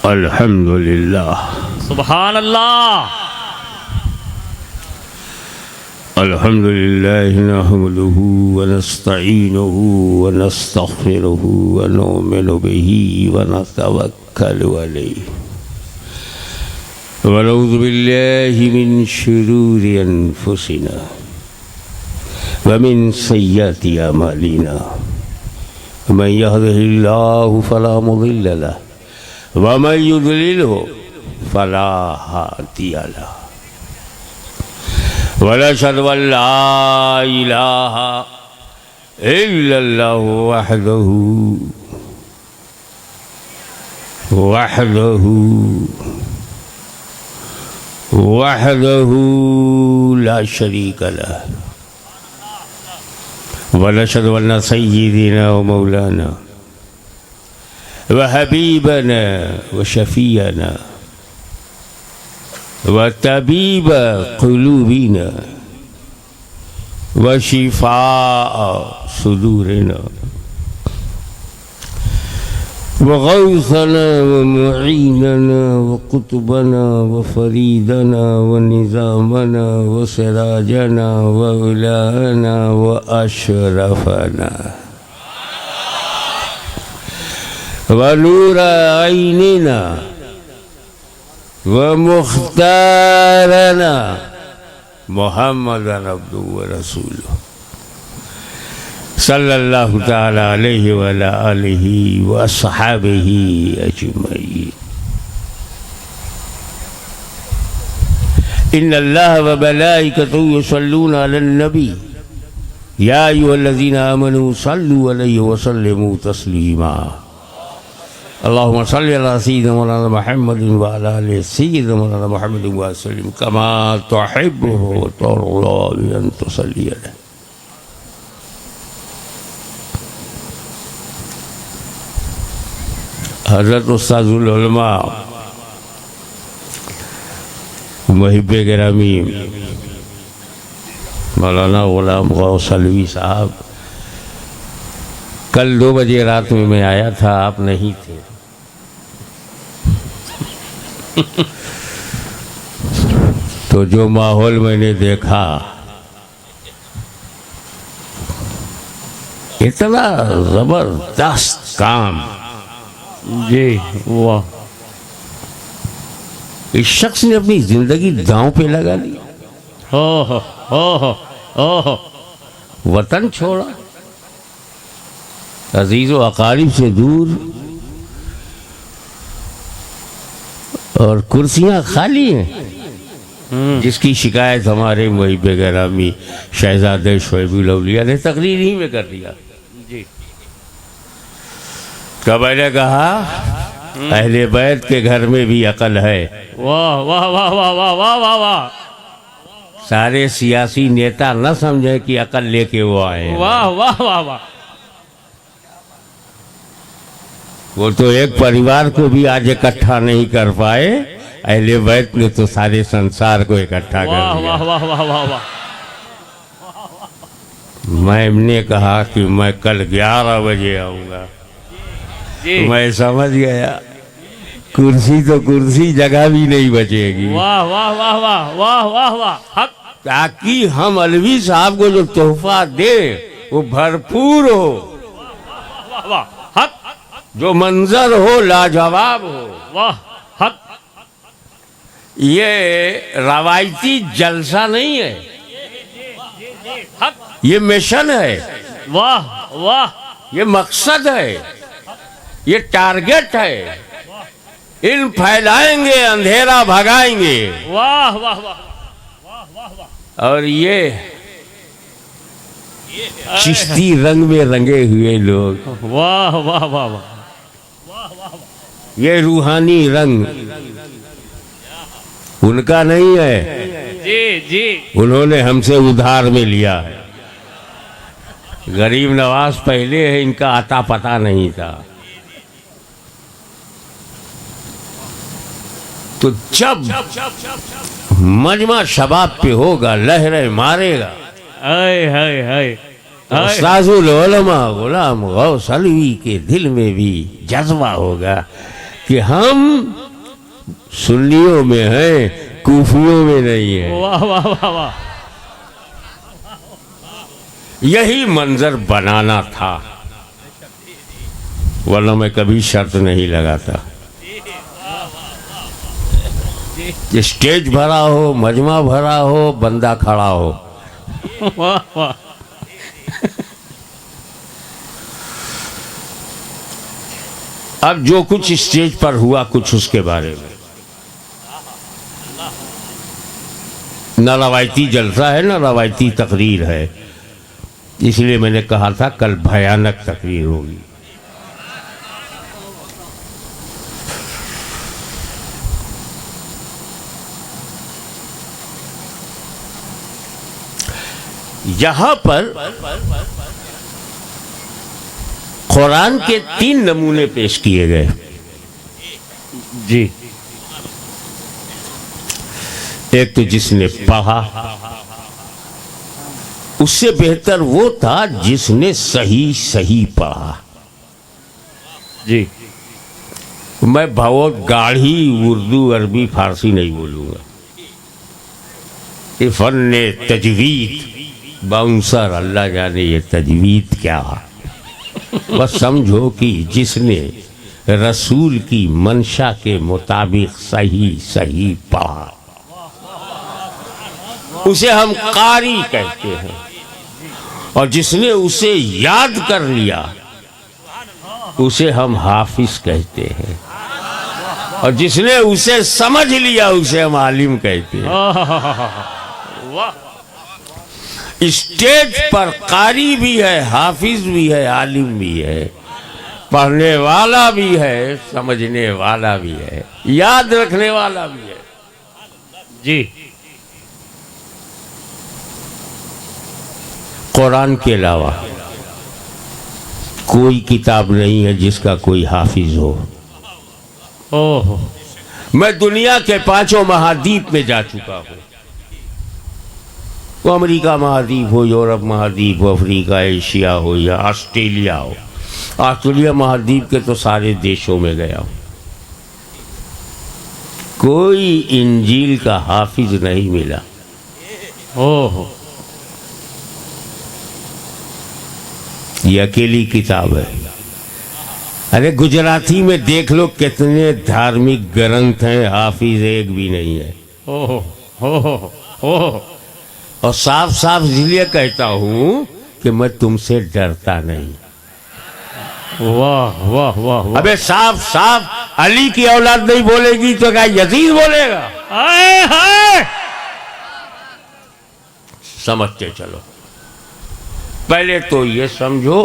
अल्हम्दुलिल्लाह सुभान अल्लाह। अल्हम्दुलिल्लाह नहमदुहु व नस्तईनुहु व नस्तगफिरुहु व नुमिनु बिही व नतवक्कलु अलैहि व नऊज़ु बिल्लाहि मिन शुरूरि अनफुसिना व मिन सय्यिआति अमालिना। मन यहदिहिल्लाहु फला मुदिल्ल लहु व मन युद्लिलहु फला हादिय लहु। वनशहदु अल्ला इलाहा इल्लल्लाहु वहदहु ला शरीका लहु वनशहदु अन्न सय्यिदना व मौलाना व हबीबना व शफीअना व तबीब क़ुलूबिना व शिफ़ा सुदूरिना व गौसना व मुईनना व कुतुबना व फरीदना व निज़ामना व सिराजना व उलाना व अशरफना व नूर ऐनिना व मुख्तारना मुहम्मदन अब्दुहु व रसूलुहु सल्लल्लाहु तआला अलैहि व अला आलिहि व अस्हाबिहि अजमईन। इन्नल्लाह व मलाइकतहु युसल्लूना अलन नबी या अय्युहल्लज़ीना आमनू सल्लु अलैहि व सल्लिमू तस्लीमा। अल्लाहुम्मा सल्लि अला सय्यिदिना मौलाना मुहम्मदिन व अला आलि सय्यिदिना मौलाना मुहम्मदिन व सल्लिम कमा तुहिब्बु व तर्ज़ा अन तुसल्ली अलैहि। हज़रत उस्ताज़ुल उलमा मुहिब्बे गिरामी मौलाना ग़ुलाम गौस अलवी साहब, कल 2 बजे रात में मैं आया था, आप नहीं थे। तो जो माहौल मैंने देखा, इतना जबरदस्त काम जी वाह। इस शख्स ने अपनी जिंदगी दांव पे लगा दी। हो वतन छोड़ा, अजीज़ो अकारिब से दूर, और कुर्सियां खाली हैं। जिसकी शिकायत हमारे मुहिब्बे गिरामी शहजादे शोएबुल औलिया ने तकरीर ही में कर दिया जी। कब मैंने कहा अहले बैत के घर में भी अकल है। वाह वाह वाह वाह वाह वाह वाह वाह। सारे सियासी नेता न समझे कि अकल लेके वो आए। वाह वाह वाह वाह। वो तो एक परिवार को भी आज इकट्ठा नहीं कर पाए, अहले बैत ने तो सारे संसार को इकट्ठा कर दिया। वाह वाह वाह वाह वाह। मैंने कहा कि मैं कल 11 बजे आऊंगा। मैं समझ गया कुर्सी तो कुर्सी, जगह भी नहीं बचेगी। वाह वाह वाह वाह वाह वाह वाह। हक, ताकि हम अलवी साहब को जो तोहफा दे वो भरपूर हो, वाह वाह। हक, जो मंजर हो लाजवाब हो। वाह। हक, ये रवायती जलसा नहीं है, हक, ये मिशन है, वाह वाह। ये मकसद है, ये टारगेट है। इन फैलाएंगे, अंधेरा भगाएंगे। वाह वाह वाह। और ये चिश्ती रंग में रंगे हुए लोग, वाह वाह वाह वाह। ये रूहानी रंग उनका नहीं है, जी जी। उन्होंने हमसे उधार में लिया है। गरीब नवाज पहले है, इनका आता पता नहीं था। तो जब मजमा शबाब पे होगा, लहरें मारेगा, हाय हाय हाय। उस्ताज़ुल उलमा ग़ुलाम गौस अलवी के दिल में भी जज्बा होगा कि हम सुन्नियों में हैं, कूफियों में नहीं है। वाह वाह वाह वाह। यही मंजर बनाना था, वरना मैं कभी शर्त नहीं लगाता। स्टेज भरा हो, मजमा भरा हो, बंदा खड़ा हो। वाह वाह। अब जो कुछ स्टेज पर हुआ, कुछ उसके बारे में न रवायती जलसा है न रवायती तकरीर है, इसलिए मैंने कहा था कल भयानक तकरीर होगी। यहां पर कुरान के 3 नमूने पेश किए गए। जी। एक तो जिसने पढ़ा, उससे बेहतर वो था जिसने सही सही पढ़ा। जी। मैं बहुत गाढ़ी उर्दू अरबी फारसी नहीं बोलूंगा। ये फन्ने तजवीद बाउंसर, अल्लाह जाने ये तजवीद क्या। बस समझो कि जिसने रसूल की मंशा के मुताबिक सही सही पढ़ा, उसे हम कारी कहते हैं। और जिसने उसे याद कर लिया, उसे हम हाफिज कहते हैं। और जिसने उसे समझ लिया, उसे हम आलिम कहते हैं। वाह। स्टेज पर कारी भी है, हाफिज भी है, आलिम भी है, पढ़ने वाला भी है, समझने वाला भी है, याद रखने वाला भी है। जी। कुरान के अलावा कोई किताब नहीं है जिसका कोई हाफिज हो। ओह। मैं दुनिया के 5 महाद्वीप में जा चुका हूं। वो अमेरिका महाद्वीप हो, यूरोप महाद्वीप हो, अफ्रीका, एशिया हो या ऑस्ट्रेलिया हो। ऑस्ट्रेलिया महाद्वीप के तो सारे देशों में गया हूं। कोई इंजील का हाफिज नहीं मिला। ओह। ये अकेली किताब है। अरे गुजराती में देख लो कितने धार्मिक ग्रंथ हैं, हाफिज एक भी नहीं है। ओह ओह ओह। और साफ साफ इसलिए कहता हूं कि मैं तुमसे डरता नहीं। वाह वाह वाह वाह। अबे साफ साफ अली की औलाद नहीं बोलेगी तो क्या यजीद बोलेगा? हाय हाय। समझते चलो। पहले तो ये समझो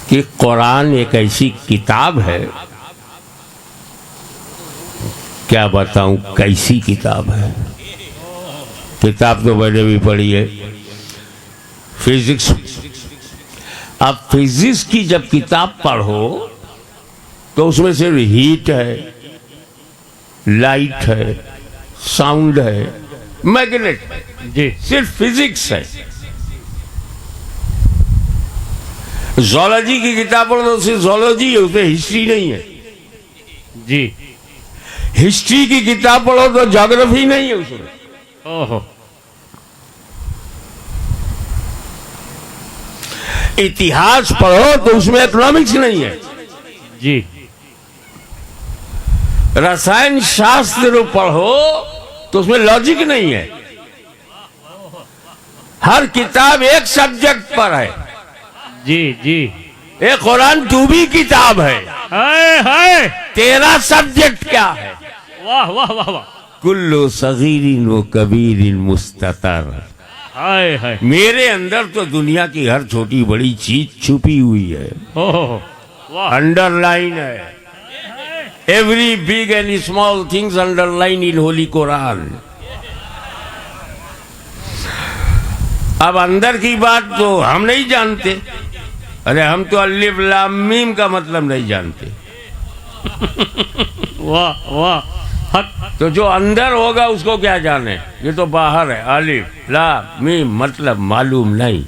कि कुरान एक ऐसी किताब है, क्या बताऊं कैसी किताब है। किताब तो मैंने भी पढ़ी है, फिजिक्स। अब फिजिक्स की जब किताब पढ़ो तो उसमें सिर्फ हीट है, लाइट है, साउंड है, मैग्नेट है। जी। सिर्फ फिजिक्स है। ज़ूलॉजी की किताब पढ़ो तो सिर्फ ज़ूलॉजी है, उसमें हिस्ट्री नहीं है। जी। हिस्ट्री की किताब पढ़ो तो ज्योग्राफी नहीं है उसमें। ओह। इतिहास पढ़ो तो उसमें इकोनॉमिक्स नहीं है। जी। रसायन शास्त्र पढ़ो तो उसमें लॉजिक नहीं है। हर किताब एक सब्जेक्ट पर है। जी। जी। ये कुरान तू भी किताब है। हाय हाय। तेरा सब्जेक्ट क्या है? वाह वाह वाह वाह। कुल्लु सगीरिन व कबीरिन मुस्ततर। हाय हाय। मेरे अंदर तो दुनिया की हर छोटी बड़ी चीज छुपी हुई है, ओह। वाह। अंडरलाइन है। Every big and small things underline in holy Quran. अब अंदर की बात तो हम नहीं जानते। अरे हम तो अलिफ लाम मीम का मतलब नहीं जानते। वाह वाह। हक। तो जो अंदर होगा उसको क्या जाने, ये तो बाहर है। अलिफ लाम मीम मतलब मालूम नहीं।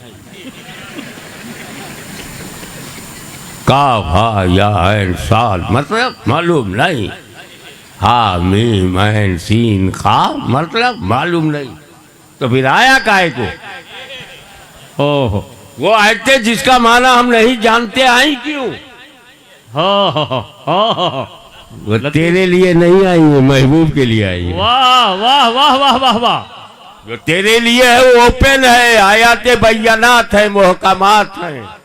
काफ हा या ऐन साद मतलब मालूम नहीं, हा मीम ऐन सीन खा मतलब मालूम नहीं, तो फिर आया काहे को? ओहो वो आयते जिसका माना हम नहीं जानते आई क्यों? हो वो तेरे लिए नहीं आई है, महबूब के लिए आई है। वाह वाह वाह वाह वाह वाह। जो तेरे लिए है वो ओपन है, आयाते बय्यनात है, मुहकमात है,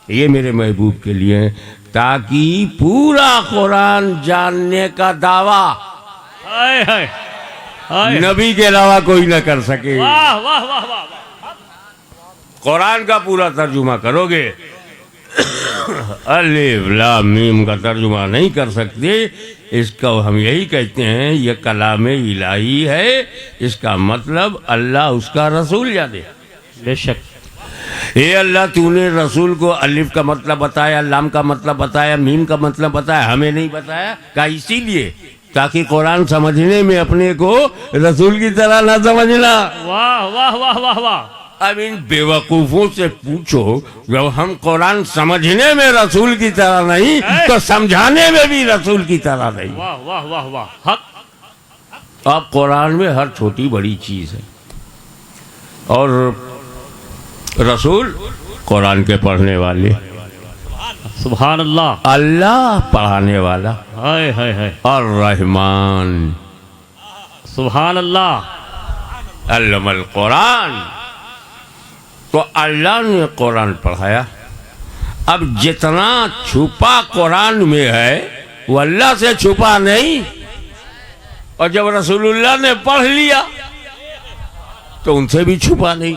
ये मेरे महबूब के लिए है, ताकि पूरा कुरान जानने का दावा हाय हाय हाय। नबी के अलावा कोई न कर सके। वाह वाह वाह वाह। कुरान का पूरा तर्जुमा करोगे, अलिफ लाम मीम का तर्जुमा नहीं कर सकते, इसका हम यही कहते हैं यह कलाम इलाही है, इसका मतलब अल्लाह उसका रसूल जाने। बेशक। हे अल्लाह तूने रसूल को अलिफ का मतलब बताया, लाम का मतलब बताया, मीम का मतलब बताया, हमें नहीं बताया का इसीलिए ताकि कुरान समझने में अपने को रसूल की तरह ना समझना। वाह वाह वाह वाह वाह। अब इन बेवकूफों से पूछो, जब हम कुरान समझने में रसूल की तरह नहीं तो समझाने में भी रसूल की तरह नहीं। वाह वाह वाह वाह। हक। अब कुरान में हर छोटी बड़ी चीज है, और रसूल कुरान के पढ़ने वाले, सुभान अल्लाह, अल्लाह पढ़ाने वाला, हाय हाय हाय, और रहमान, सुभान अल्लाह, अल्लमल कुरान। तो अल्लाह ने कुरान पढ़ाया। अब जितना छुपा कुरान में है वो अल्लाह से छुपा नहीं, और जब रसूलुल्लाह ने पढ़ लिया तो उनसे भी छुपा नहीं।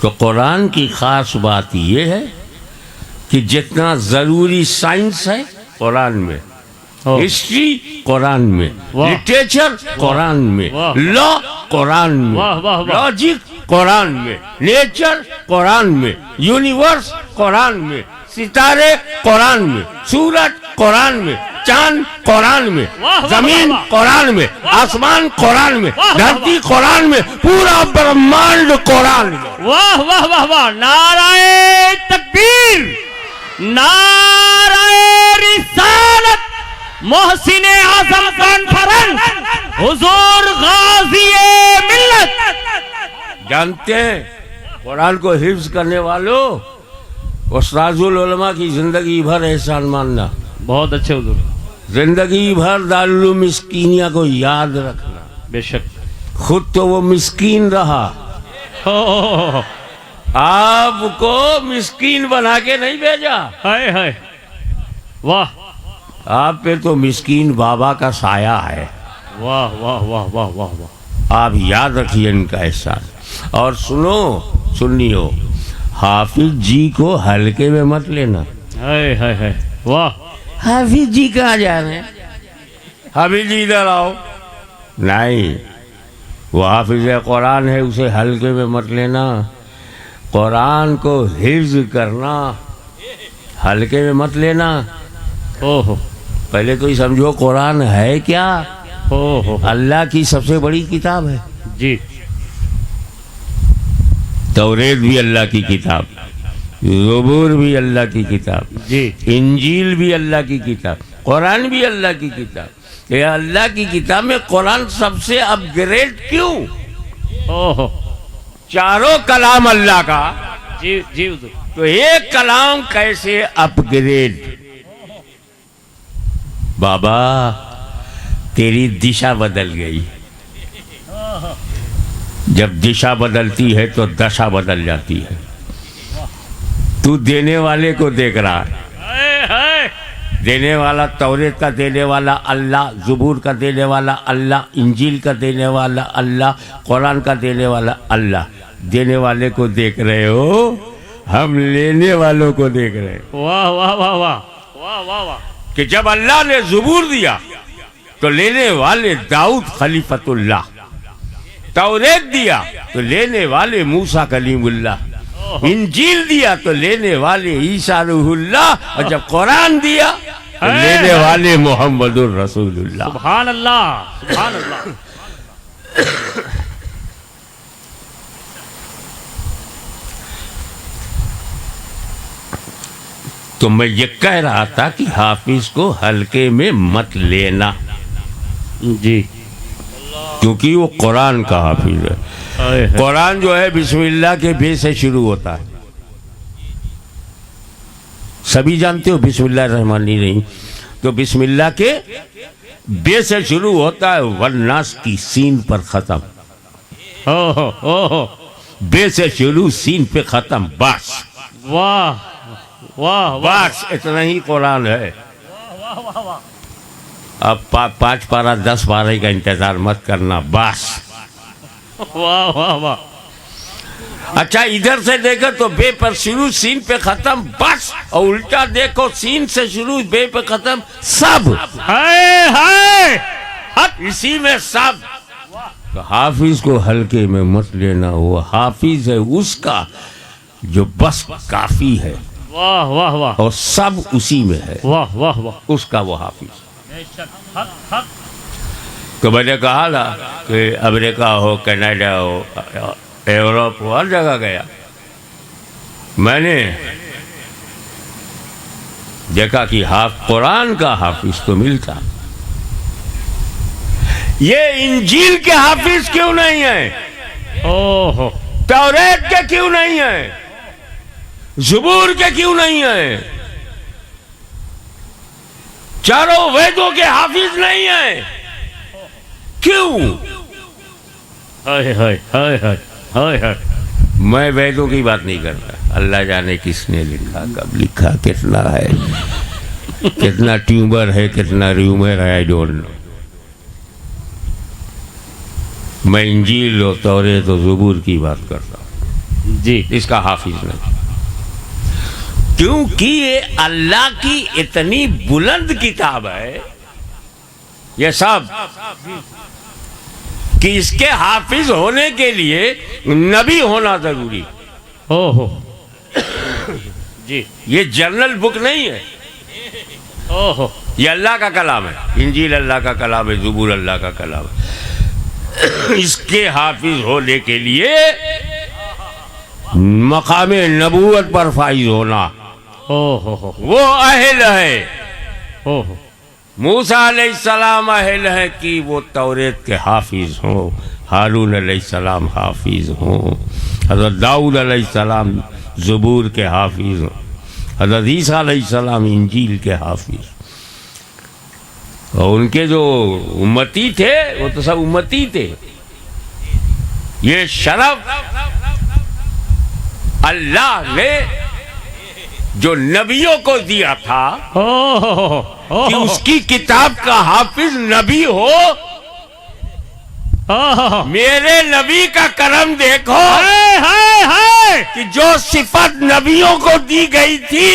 तो कुरान की खास बात यह है कि जितना जरूरी साइंस है कुरान में, हिस्ट्री कुरान में, लिटरेचर कुरान में, लॉ कुरान में, लॉजिक कुरान में, नेचर कुरान में, यूनिवर्स कुरान में, सितारे कुरान में, सूरज कुरान में, चांद कुरान में, जमीन कुरान में, आसमान कुरान में, धरती कुरान में, पूरा ब्रह्मांड कुरान में। वाह वाह वाह वाह। नाराए तकबीर, नाराए रिसालत, मोहसिन आजम कॉन्फ्रेंस, हुजूर गाजी मिल्लत। जानते हैं कुरान को हिफ्ज करने वालों, उस्ताजुल उलमा की जिंदगी भर एहसान मानना। बहुत अच्छे हुजूर। जिंदगी भर दारुल मिस्कीनिया को याद रखना। बेशक। खुद तो वो मिस्कीन रहा, आपको मिस्कीन बना के नहीं भेजा। हाय हाय वाह। आप पे तो मिस्कीन बाबा का साया है। वाह वाह वाह वाह वाह वाह। आप याद रखिए इनका एहसान। और सुनो, सुनियो, हाफिज जी को हल्के में मत लेना। हाय हाय हाय वाह। हाफिज जी कहाँ जा रहे हैं? हाफिज जी इधर आओ। नहीं, वो हाफिज कुरान है, उसे हल्के में मत लेना। कुरान को हिफ्ज करना हल्के में मत लेना। ओहो। पहले तो ये समझो कुरान है क्या? ओहो। अल्लाह की सबसे बड़ी किताब है जी। तौरेत भी अल्लाह की किताब, ज़बूर भी अल्लाह की किताब जी, इंजील भी अल्लाह की किताब, कुरान भी अल्लाह की किताब। ये अल्लाह की किताब में कुरान सबसे अपग्रेड क्यों? ओहो। चारों कलाम अल्लाह का, जी जी हुजूर। तो एक कलाम कैसे अपग्रेड? बाबा तेरी दिशा बदल गई। जब दिशा बदलती है तो दशा बदल जाती है। तू देने वाले को देख रहा है। देने वाला तौरेत का देने वाला अल्लाह, ज़बूर का देने वाला अल्लाह, इंजील का देने वाला अल्लाह, कुरान का देने वाला अल्लाह। देने वाले को देख रहे हो, हम लेने वालों को देख रहे हैं। वाह वाह वाह वाह वाह वाह वाह। कि जब अल्लाह ने ज़बूर दिया तो लेने वाले दाऊद खलीफतुल्लाह, तौरेत दिया तो लेने वाले मूसा कलीमुल्लाह, इंजील दिया तो लेने वाले ईसा रूहुल्लाह, और जब कुरान दिया तो लेने वाले मोहम्मदुर रसूलुल्लाह। सुभान अल्लाह, सुभान अल्लाह। तो मैं ये कह रहा था कि हाफिज को हल्के में मत लेना, जी, क्योंकि वो कुरान का हाफिज है। कुरान जो है बिस्मिल्लाह के बे से शुरू होता है, सभी जानते हो बिस्मिल्लाह रहमान रहीम, तो बिस्मिल्लाह के बे से शुरू होता है, वन्नास की सीन पर खत्म। ओहो, बे से शुरू सीन पे खत्म, बस। वाह वाह वाह, बस इतना ही कुरान है। अब 5 पारा 10 पारे का इंतजार मत करना, बस। वाह वाह वाह। अच्छा, इधर से देखो तो बे पर शुरू सीन पे खत्म, बस। और उल्टा देखो, सीन से शुरू बे पे खत्म, सब। हाय हाय, इसी में सब। तो हाफिज को हल्के में मत लेना, वो हाफिज है उसका जो बस काफी है, वाह वाह वाह, और सब उसी में है, वाह वाह वाह, उसका वो हाफिज। तो मैंने कहा ना कि अमेरिका हो, कनाडा हो, यूरोप हो, हर जगह गया, मैंने देखा कि कुरान का हाफिज तो मिलता, ये इंजील के हाफिज क्यों नहीं है? ओहो, तौरेत के क्यों नहीं है? ज़बूर के क्यों नहीं है? चारों वेदों के हाफिज नहीं है, क्यों? हाय हाय हाय हाय हाय हाय। मैं वेदों की बात नहीं करता, अल्लाह जाने किसने लिखा, कब लिखा, कितना है, कितना ट्यूमर है, कितना र्यूमर है, आई डोंट नो। मैं इंजील और तौरेत और ज़बूर की बात करता हूँ जी, इसका हाफिज नहीं, क्योंकि ये अल्लाह की इतनी बुलंद किताब है ये सब, कि इसके हाफिज होने के लिए नबी होना जरूरी। ओहो जी, ये जर्नल बुक नहीं है, ओहो, ये अल्लाह का कलाम है। इंजील अल्लाह का कलाम है, ज़बूर अल्लाह का कलाम है। इसके हाफिज होने के लिए मकामे नबूवत पर फाइज होना, ओहो, वो अहल है। ओहो, मूसा अलैहिस्सलाम अहल है कि वो तौरेत के हाफिज हों, हारून अलैहिस्सलाम हाफिज हों, हज़रत दाऊद अलैहिस्सलाम ज़बूर के हाफिज हों, हज़रत ईसा अलैहिस्सलाम इंजील के हाफिज। और उनके जो उम्मती थे वो तो सब उम्मती थे। ये शरफ अल्लाह ने जो नबियों को दिया था कि उसकी किताब का हाफिज नबी हो। मेरे नबी का करम देखो, हाय हाय हाय, कि जो सिफत नबियों को दी गई थी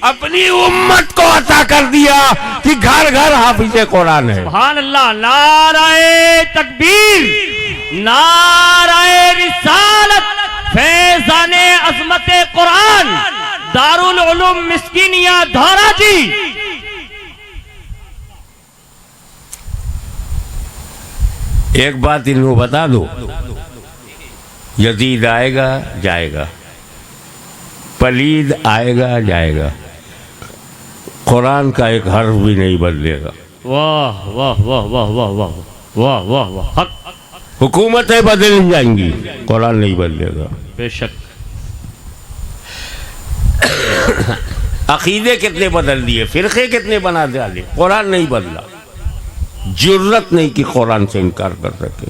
अपनी उम्मत को अता कर दिया कि घर घर हाफिज कुरान है। सुभान अल्लाह, नाराए तकबीर, नाराए रिसालत, फैज़ाने अज़मते कुरान, दारुल उलूम मिस्कीनिया धौरा जी। एक बात इनको बता दो, यजीद आएगा जाएगा, पलीद आएगा जाएगा, कुरान का एक हर्फ भी नहीं बदलेगा। वाह वाह वाह वाह वाह वाह वाह वाह वाह, हक, हुकूमतें बदल जाएंगी, कुरान नहीं बदलेगा। बेशक। अकीदे कितने बदल दिए, फिरके कितने बना डाले, कुरान नहीं बदला। जुर्रत नहीं कि कुरान से इनकार कर सके।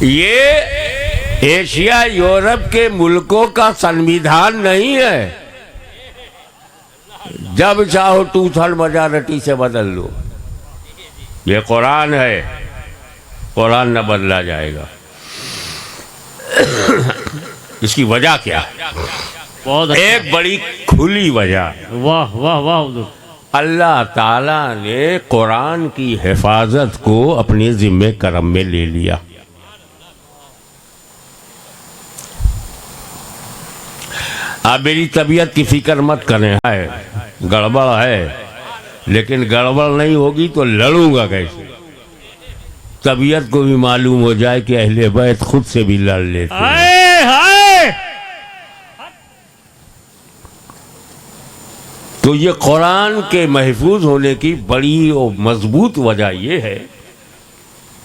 ये एशिया यूरोप के मुल्कों का संविधान नहीं है, जब चाहो 2/3 मेजॉरिटी से बदल लो। ये कुरान है, कुरान न बदला जाएगा। इसकी वजह क्या है? बहुत एक बड़ी खुली वजह, वाह वाह वाह, अल्लाह ताला ने कुरान की हिफाजत को अपने जिम्मे करम में ले लिया। आप मेरी तबीयत की फिक्र मत करें, है गड़बड़ है, लेकिन गड़बड़ नहीं होगी तो लड़ूंगा कैसे? तबीयत को भी मालूम हो जाए कि अहले बैत खुद से भी लड़ लेते हैं। हाय हाय, तो ये कुरान के महफूज होने की बड़ी और मजबूत वजह यह है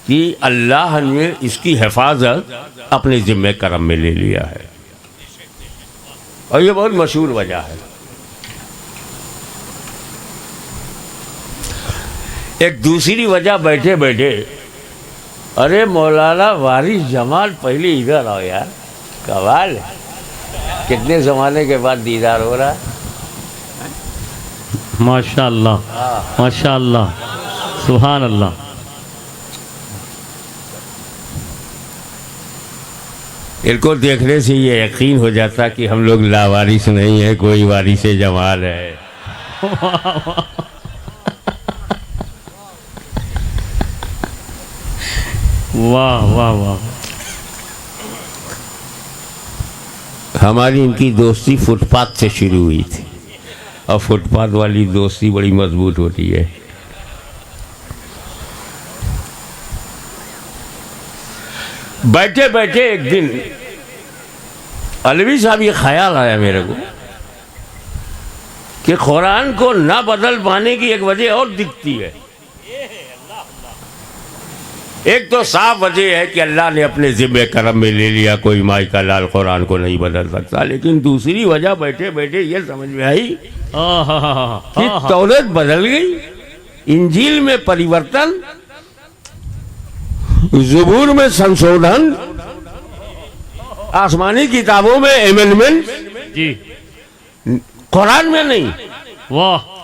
कि अल्लाह ने इसकी हिफाजत अपने ज़िम्मे करम में ले लिया है, और ये बहुत मशहूर वजह है। एक दूसरी वजह बैठे बैठे, अरे मौलाना वारिस जमाल पहले इधर आओ यार, कमाल है, कितने ज़माने के बाद दीदार हो रहा है। माशाअल्लाह माशाअल्लाह, सुभान अल्लाह। इनको देखने से ये यकीन हो जाता कि हम लोग लावारिस नहीं है, कोई वारिस जमाल है। वाह वाह वाह। हमारी इनकी दोस्ती फुटपाथ से शुरू हुई थी, और फुटपाथ वाली दोस्ती बड़ी मजबूत होती है। बैठे बैठे एक दिन अलवी साहब ये ख्याल आया मेरे को कि कुरान को ना बदल पाने की एक वजह और दिखती है। एक तो साफ वजह है कि अल्लाह ने अपने ज़िम्मे करम में ले लिया, कोई माई का लाल कुरान को नहीं बदल सकता। लेकिन दूसरी वजह बैठे बैठे ये समझ में आई कि तौरात बदल गई, इंजील में परिवर्तन, ज़बूर में संशोधन, आसमानी किताबों में एमेंडमेंट, जी, कुरान में नहीं। वाह।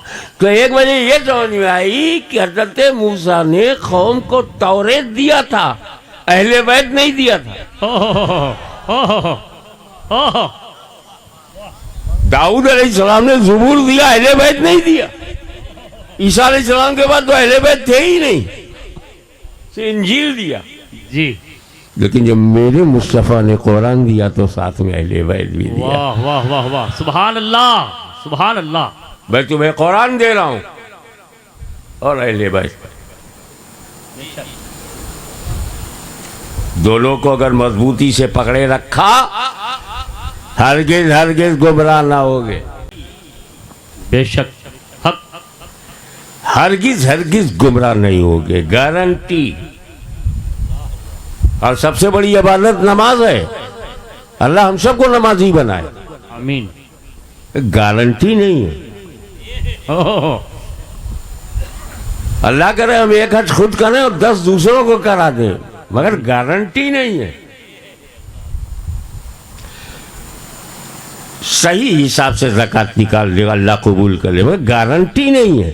तो एक वजह ये समझ में आई कि हज़रत मूसा ने कौम को तौरेत दिया था, अहले बैत नहीं दिया था। दाऊद अलैहिस्सलाम ने ज़बूर दिया, अहले बैत नहीं दिया। ईसा अलैहिस्सलाम के बाद तो अहले बैत थे ही नहीं, से इंजील दिया। जी, लेकिन जब मेरे मुस्तफ़ा ने कुरान दिया तो साथ में अहले बैत भी दिया। वाह वाह वाह वाह, सुभान अल्लाह सुभान अल्लाह। मैं तुम्हें कुरान दे रहा हूं और अहले बैत, दोनों को अगर मजबूती से पकड़े रखा, हरगिज हरगिज गुमराह ना होगे। बेशक, हक, हरगिज हरगिज गुमराह नहीं होगे, गारंटी। और सबसे बड़ी इबादत नमाज है, अल्लाह हम सबको नमाजी बनाए, आमीन। गारंटी नहीं है। अल्लाह करे हम एक हज खुद करें और 10 दूसरों को करा दें, मगर गारंटी नहीं है। सही हिसाब से ज़कात निकाल देगा, अल्लाह कबूल कर ले, मगर गारंटी नहीं है।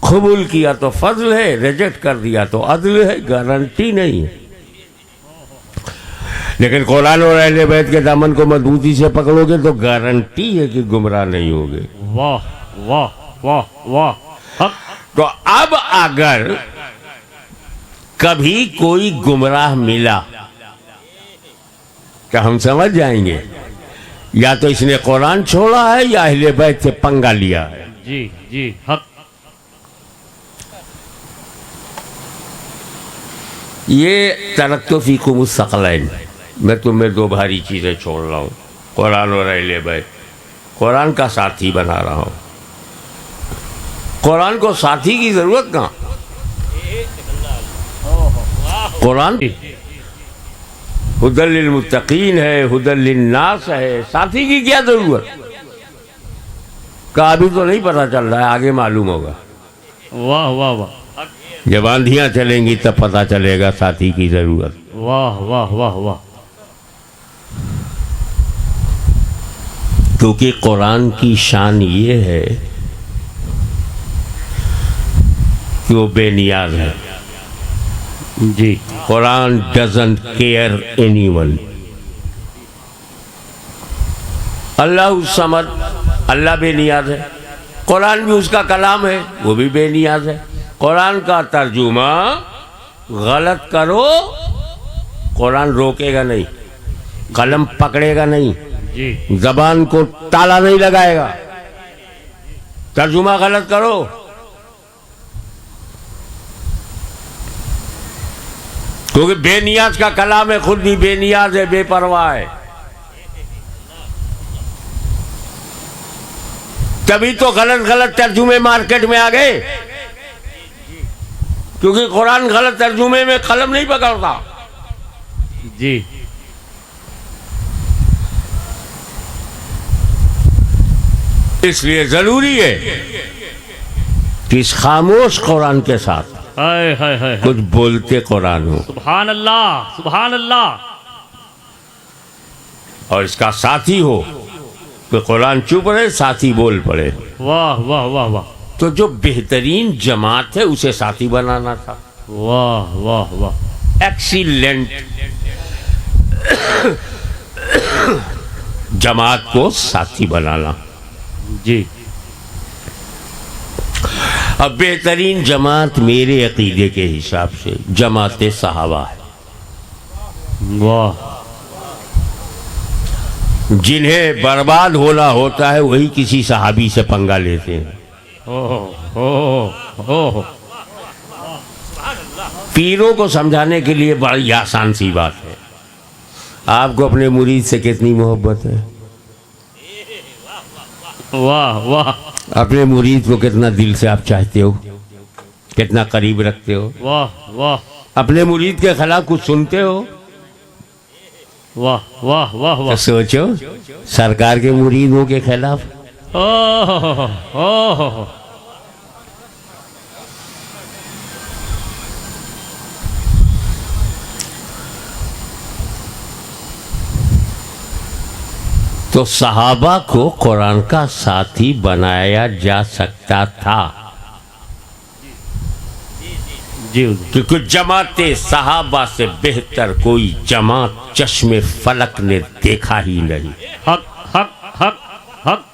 कबूल किया तो फजल है, रिजेक्ट कर दिया तो अदल है, गारंटी नहीं है। लेकिन कुरान और अहले बैत के दामन को मजबूती से पकड़ोगे तो गारंटी है कि गुमराह नहीं होगे। वाह वाह वाह वाह, हक। तो अब अगर कभी कोई गुमराह मिला तो हम समझ जाएंगे या तो इसने कुरान छोड़ा है या अहले बैत से पंगा लिया है। जी जी, हक। ये तरक्तो फीकुम मुस्तक़लैन, मैं तुम्हें 2 भारी चीज़ें छोड़ रहा हूँ, कुरान और अहले बैत। कुरान का साथी बना रहा हूँ। कुरान को साथी की ज़रूरत कहाँ? कुरान हुदल लिल मुत्तकीन है, हुदल लिन्नास है, साथी की क्या ज़रूरत? का अभी तो नहीं पता चल रहा है, आगे मालूम होगा। वाह वाह वाह, जब आंधियाँ चलेंगी तब पता चलेगा साथी की ज़रूरत। वाह वाह वाह वाह। क्योंकि कुरान की शान ये है कि वो बेनियाज है। जी, कुरान डजंट केयर एनीवन। अल्लाह समद, अल्लाह बेनियाज है। कुरान भी उसका कलाम है, वो भी बेनियाज है। कुरान का तर्जुमा गलत करो, कुरान रोकेगा नहीं, कलम पकड़ेगा नहीं, जी, जबान को ताला नहीं लगाएगा। तर्जुमा गलत करो, क्योंकि बेनियाज का कलाम है, खुद भी बेनियाज है, बेपरवाह है। तभी तो गलत गलत तर्जुमे मार्केट में आ गए, क्योंकि कुरान गलत तर्जुमे में कलम नहीं पकड़ता। जी इसलिए जरूरी है कि इस खामोश कुरान के साथ हाय हाय हाय कुछ बोलते कुरान हो, सुभान अल्लाह सुभान अल्लाह। और इसका साथी हो कि कुरान चुप रहे, साथी बोल पड़े। वाह वाह वाह वाह तो जो बेहतरीन जमात है उसे साथी बनाना था। वाह वाह वाह एक्सीलेंट जमात को साथी बनाना। जी अब बेहतरीन जमात मेरे अकीदे के हिसाब से जमात सहाबा है, वाह। जिन्हें बर्बाद होना होता है वही किसी सहाबी से पंगा लेते हैं। ओह पीरों को समझाने के लिए बड़ी आसान सी बात है। आपको अपने मुरीद से कितनी मोहब्बत है, वाह वाह अपने मुरीद को कितना दिल से आप चाहते हो, कितना करीब रखते हो, वाह वाह अपने मुरीद के खिलाफ कुछ सुनते हो, वाह वाह वाह तो वाह। सोचो सरकार के मुरीदों के खिलाफ। ओह तो सहाबा को कुरान का साथी बनाया जा सकता था, जी क्योंकि जमाते सहाबा से बेहतर कोई जमात चश्मे फलक ने देखा ही नहीं। हक हक हक हक।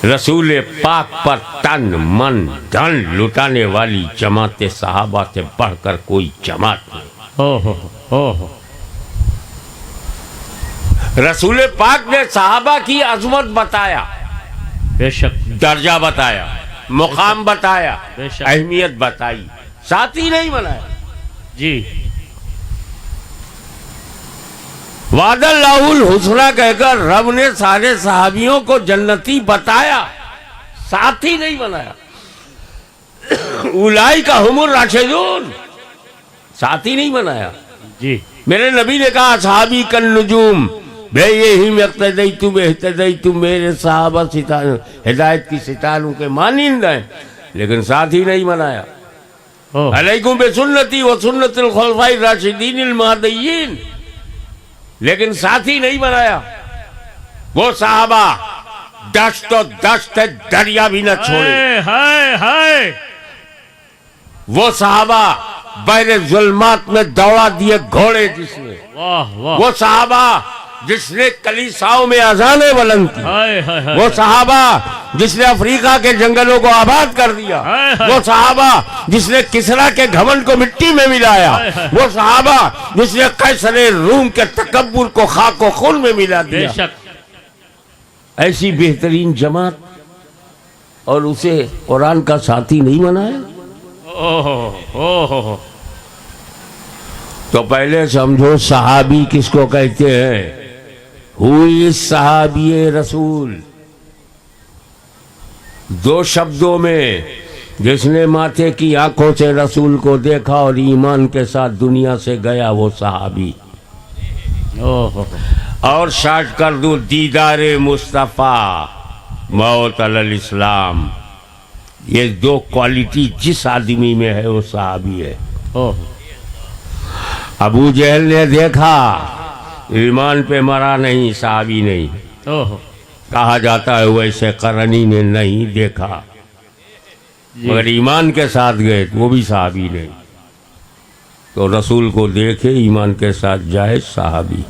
रसूल पाक पर तन मन धन लुटाने वाली जमात सहाबा से बढ़कर कोई जमात नहीं। ओह रसूल पाक ने सहाबा की अजमत बताया, बेशक दर्जा बताया, मुकाम बताया, बेशक। अहमियत बताई, साथी नहीं बनाया। जी वादल्लाहुल हुस्ना कहकर रब ने सारे सहाबियों को जन्नती बताया, साथी नहीं बनाया। उलाई का हुमुर राशिदून, साथी नहीं बनाया। जी मेरे नबी ने कहा सहाबी कन नुजूम, भाई यही में तुम मेरे सहाबा हिदायत की सितारों के मानिंद हैं, लेकिन साथी नहीं बनाया। अलैकुम बिसुन्नती व सुन्नतिल खुलफाए राशिदीनिल महदिय्यीन, लेकिन साथी नहीं बनाया। वो सहाबा दश्त तो दश्त है, दरिया भी न छोड़े। हाय हाय। वो सहाबा बहरे जुल्मात में दौड़ा दिए घोड़े जिसने, वाह वाह। वो सहाबा जिसने कलीसाओं में अजाने बुलंद की, हाय हाय हाय। वो सहाबा जिसने अफ्रीका के जंगलों को आबाद कर दिया, हाय हाय। वो सहाबा जिसने किसरा के घमंड को मिट्टी में मिलाया, हाय हाय। वो सहाबा जिसने कैसरे रूम के तकब्बुर को खाक व खून में मिला दिया। बेशक ऐसी बेहतरीन जमात, और उसे कुरान का साथी नहीं बनाया। ओह तो पहले समझो सहाबी किसको कहते हैं। हुई सहाबी रसूल, दो शब्दों में, जिसने माथे की आंखों से रसूल को देखा और ईमान के साथ दुनिया से गया वो सहाबी। ओह और शार्ट कर दूं, दीदारे मुस्तफ़ा मौत अलल इस्लाम, ये दो क्वालिटी जिस आदमी में है वो सहाबी है। ओह अबू जहल ने देखा, ईमान पे मरा नहीं, सहाबी नहीं। ओह कहा जाता है वैसे करनी ने नहीं देखा, जी। मगर ईमान के साथ गए वो भी सहाबी नहीं। तो रसूल को देखे ईमान के साथ जाए सहाबी।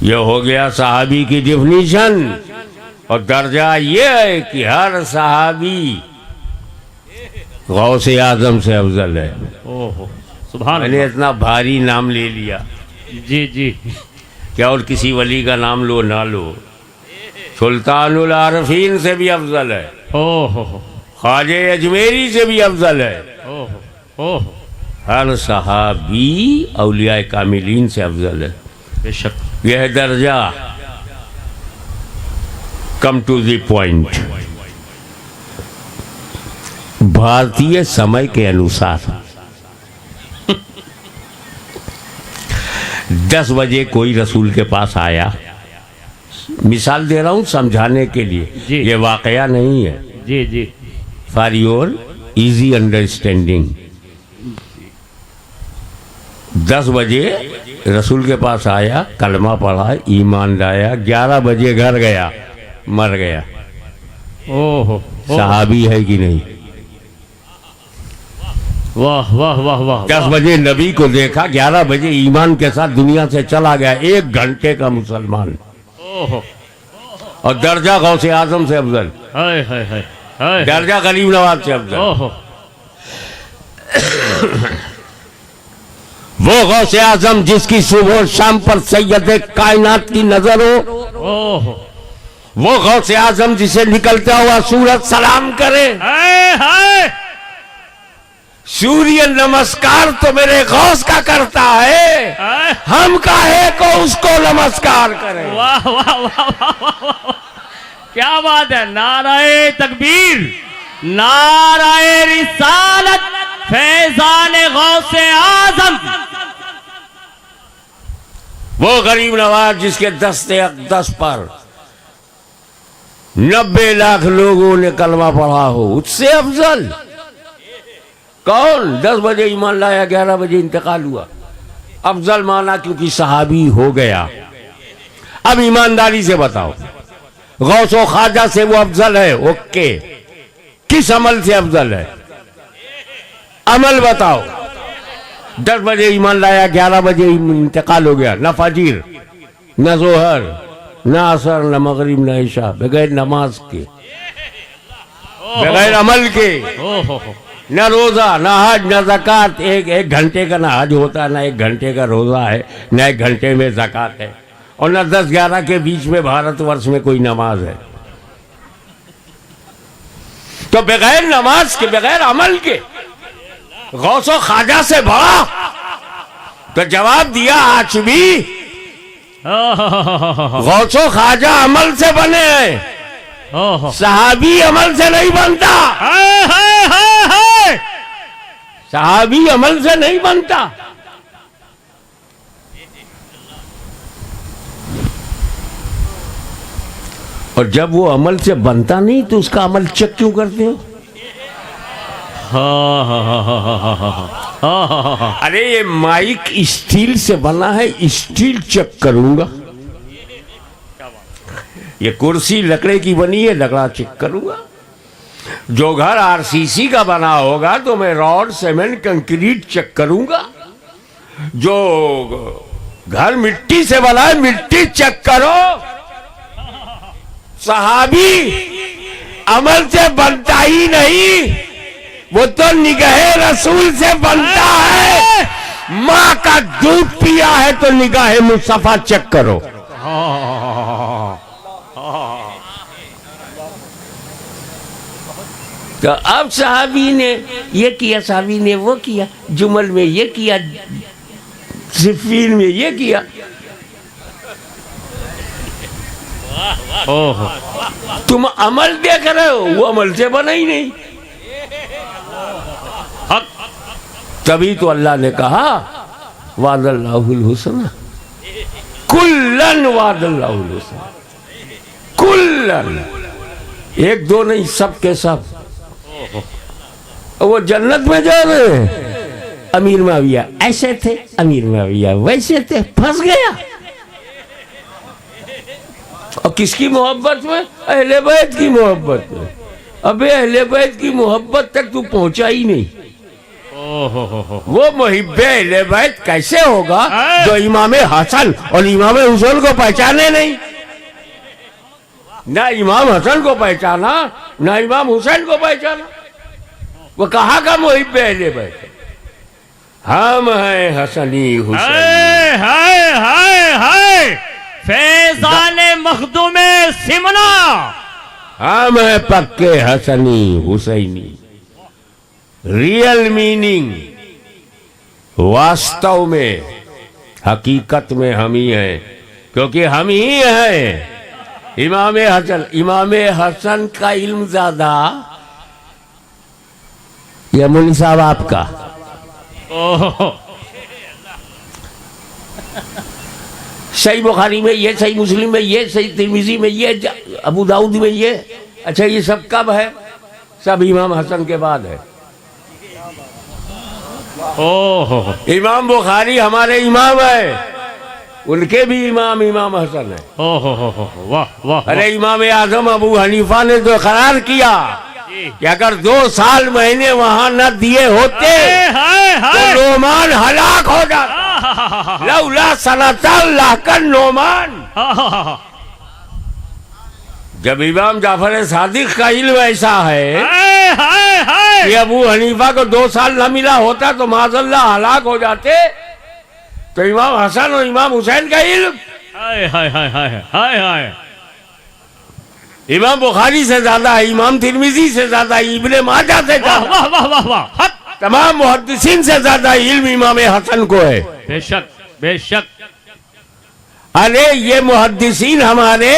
ये हो गया सहाबी की डिफिनीशन। और दर्जा ये है कि हर सहाबी गौसे आजम से अफजल है। ओह सुभान मैंने अल्लाह। इतना भारी नाम ले लिया, जी जी क्या और किसी वली का नाम लो ना लो, सुल्तानुल आरफीन से भी अफजल है, ओह ख्वाजे अजमेरी से भी अफजल है। ओह ओह हर सहाबी औलिया कामिलीन से अफजल है। बेशक। यह दर्जा कम टू द पॉइंट। भारतीय समय के अनुसार 10 बजे कोई रसूल के पास आया, मिसाल दे रहा हूं समझाने के लिए, जी। ये वाकया नहीं है, जी जी। For your easy understanding. 10 बजे रसूल के पास आया, कलमा पढ़ा, ईमान लाया, 11 बजे घर गया, मर गया। ओहो, सहाबी है कि नहीं? वाह वाह वाह वाह। 10 बजे नबी को देखा, 11 बजे ईमान के साथ दुनिया से चला गया, 1 घंटे का मुसलमान। ओहो, और दर्जा गौसे आजम से अफजल, हाय हाय हाय हाय। दर्जा गरीब नवाज से अफजल। ओहो, वो गौसे आजम जिसकी सुबह शाम पर सैयद कायनात की नजर हो, ओहो, वो गौसे आजम जिसे निकलता हुआ सूरज सलाम करे। हाय हाय। सूर्य नमस्कार तो मेरे गौस का करता है, हाय। हम काहे को उसको नमस्कार करें। वाह वाह वाह वाह वाह। क्या बात है। नाराए तकबीर, नाराए रिसालत, फैजान गौसे आजम। वो गरीब नवाज जिसके दस्ते अक़दस पर 90 लाख लोगों ने कलमा पढ़ा हो, उससे अफजल कौन? 10 बजे ईमान लाया, 11 बजे इंतकाल हुआ। अफजल माना क्योंकि सहाबी हो गया। अब ईमानदारी से बताओ, गौसो ख्वाजा से वो अफजल है? ओके, किस अमल से अफजल है? अमल बताओ। 10 बजे ईमान लाया, 11 बजे इंतकाल हो गया, न फजीर, न जोहर, न असर, न मगरिब, न इशा, बगैर नमाज के, बगैर अमल के, ओहो, न रोजा, न हज, न ज़कात। एक घंटे का ना हज होता है, ना 1 घंटे का रोजा है, न 1 घंटे में ज़कात है, और न 10-11 के बीच में भारतवर्ष में कोई नमाज है। तो बगैर नमाज के, बगैर अमल के गौसो ख्वाजा से बड़ा? तो जवाब दिया आज भी, गौसो ख्वाजा अमल से बने हैं, ओहो। सहाबी अमल से नहीं बनता। हाय हाय हाय हाय। सहाबी अमल से नहीं बनता। और जब वो अमल से बनता नहीं तो उसका अमल चेक क्यों करते हो? अरे ये माइक स्टील से बना है, स्टील चेक करूंगा। ये कुर्सी लकड़े की बनी है, लकड़ा चेक करूंगा। जो घर आरसीसी का बना होगा तो मैं रॉड, सीमेंट, कंक्रीट चेक करूंगा। जो घर मिट्टी से बना है, मिट्टी चेक करो। सहाबी अमल से बनता ही नहीं, वो तो निगाहे रसूल से बनता है। माँ का दूध पिया है तो निगाहे मुस्तफा चेक करो। तो अब साहबी ने ये किया, साहबी ने वो किया, जुमल में ये किया, सिफीन में ये किया। ओहो, तुम अमल देख रहे हो, वो अमल से बना ही नहीं। तभी तो अल्लाह ने कहा वादल्लाहुल हुस्ना, कुल्लन वादल्लाहुल हुस्ना, कुल्लन, 1-2 नहीं, सब के सब। वो जन्नत में जा रहे हैं। अमीर माविया ऐसे थे, अमीर माविया वैसे थे, फंस गया। और किसकी मोहब्बत में? अहले बैत की मोहब्बत में। अबे अहले बैत की मोहब्बत तक तू पहुंचा ही नहीं। वो मुहिब्बे अहले बैत कैसे होगा जो इमाम हसन और इमाम हुसैन को पहचाने नहीं? ना इमाम हसन को पहचाना, ना इमाम हुसैन को पहचाना। वो कहाँ का मुहिब्बे अहले बैत? हम हैं हसनी हुसैन। हाय हाय हाय हाय। फैजाने मखदूमे सिमना, हम हैं पक्के हसनी हुसैनी। रियल मीनिंग, वास्तव में हकीकत में हम ही हैं, क्योंकि हम ही हैं। इमाम हसन का इल्म ज्यादा या मौलवी साहब आपका? ओह, सही बुखारी में ये, सही मुस्लिम में ये, सही तिरमिजी में ये, अबू दाऊद में ये। अच्छा, ये सब कब है? सब इमाम हसन के बाद है। ओह, इमाम बुखारी हमारे इमाम है, उनके भी इमाम हसन है। ओह, वाह वाह। अरे इमाम आजम अबू हनीफा ने तो करार किया कि अगर 2 साल महीने वहां न दिए होते तो नोमान हलाक हो जाता। लौला सनतल लाकन नोमान। जब इमाम जाफर सादिक का इल्म ऐसा है कि अबू हनीफा को 2 साल न मिला होता तो माज़अल्लाह हलाक हो जाते, तो इमाम हसन और इमाम हुसैन का इल्म हाय हाय हाय हाय हाय हाय। इमाम बुखारी से ज्यादा है, इमाम तिरमिजी से ज्यादा, इब्ने माजा से वाह ज्यादा, वाह वाह वाह वाह। तमाम मुहद्दिसीन से ज्यादा इल्म इमाम हसन को है। बेशक बेशक। अरे ये मुहद्दिसीन हमारे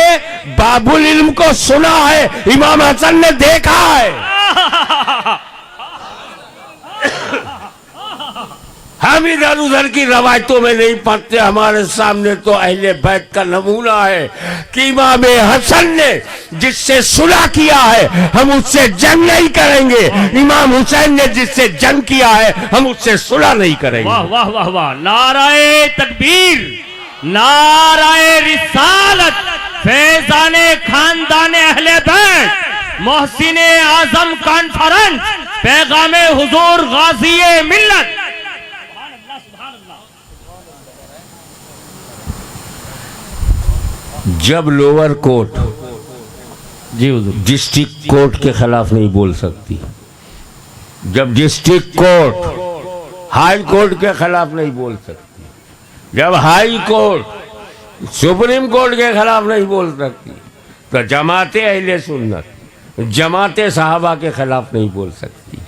बाबुल इल्म को सुना है, इमाम हसन ने देखा है। हम इधर उधर की रवायतों में नहीं पढ़ते। हमारे सामने तो अहले बैत का नमूना है कि इमाम हसन ने जिससे सुलह किया है हम उससे जंग नहीं करेंगे, इमाम हुसैन ने जिससे जंग किया है हम उससे सुलह नहीं करेंगे। वाह वाह वाह वाह। नाराए तकबीर, नाराए रिसालत, फैजाने खानदाने अहले बैत, मोहसिने आजम कॉन्फ्रेंस, पैगामे हुजूर गाज़िए मिल्लत। जब लोअर कोर्ट जी हुजूर डिस्ट्रिक्ट कोर्ट के खिलाफ नहीं बोल सकती, जब डिस्ट्रिक्ट कोर्ट हाई कोर्ट के खिलाफ नहीं बोल सकती, जब हाई कोर्ट सुप्रीम कोर्ट के खिलाफ नहीं बोल सकती, तो जमाते अहले सुन्नत, जमाते सहाबा के खिलाफ नहीं बोल सकती,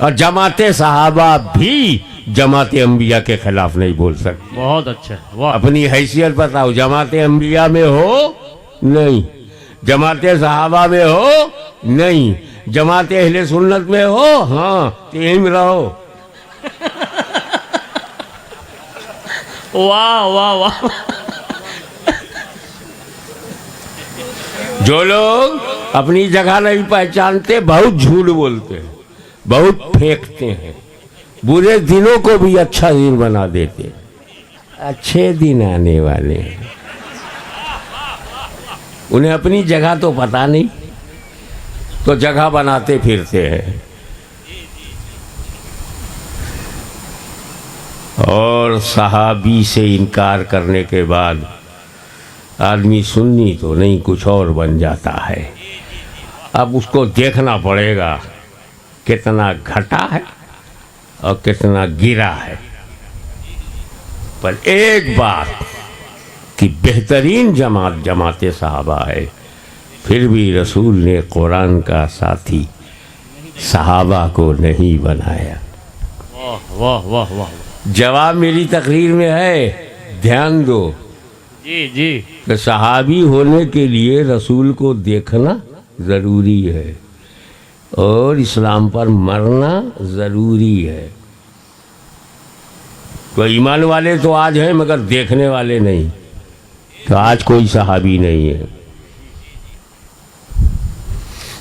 और जमाते सहाबा भी जमाते अंबिया के खिलाफ नहीं बोल सकती। बहुत अच्छा, वाह। अपनी हैसियत बताओ, जमाते अंबिया में हो नहीं, जमाते सहाबा में हो नहीं, जमाते अहले सुन्नत में हो, हाँ तो यहीं रहो। वाह वाह वाह। जो लोग अपनी जगह नहीं पहचानते बहुत झूठ बोलते हैं, बहुत फेंकते हैं, बुरे दिनों को भी अच्छा दिन बना देते। अच्छे दिन आने वाले हैं, उन्हें अपनी जगह तो पता नहीं, तो जगह बनाते फिरते हैं। और सहाबी से इनकार करने के बाद आदमी सुन्नी तो नहीं कुछ और बन जाता है। अब उसको देखना पड़ेगा कितना घटा है और कितना गिरा है। पर एक बात कि बेहतरीन जमात जमाते सहाबा है, फिर भी रसूल ने कुरान का साथी सहाबा को नहीं बनाया। वाह वाह वाह वाह। जवाब मेरी तकरीर में है, ध्यान दो। जी जी। कि सहाबी होने के लिए रसूल को देखना ज़रूरी है और इस्लाम पर मरना ज़रूरी है। तो ईमान वाले तो आज हैं मगर देखने वाले नहीं, तो आज कोई सहाबी नहीं है।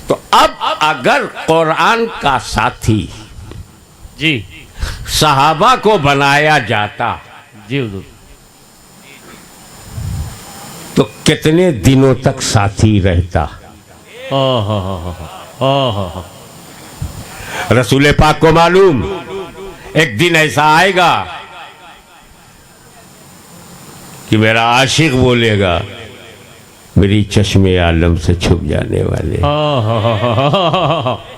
तो अब अगर कुरान का साथी जी सहाबा को बनाया जाता जी हुजूर, तो कितने दिनों तक साथी रहता? रसूल पाक को मालूम एक दिन ऐसा आएगा कि मेरा आशिक बोलेगा मेरी चश्मे आलम से छुप जाने वाले,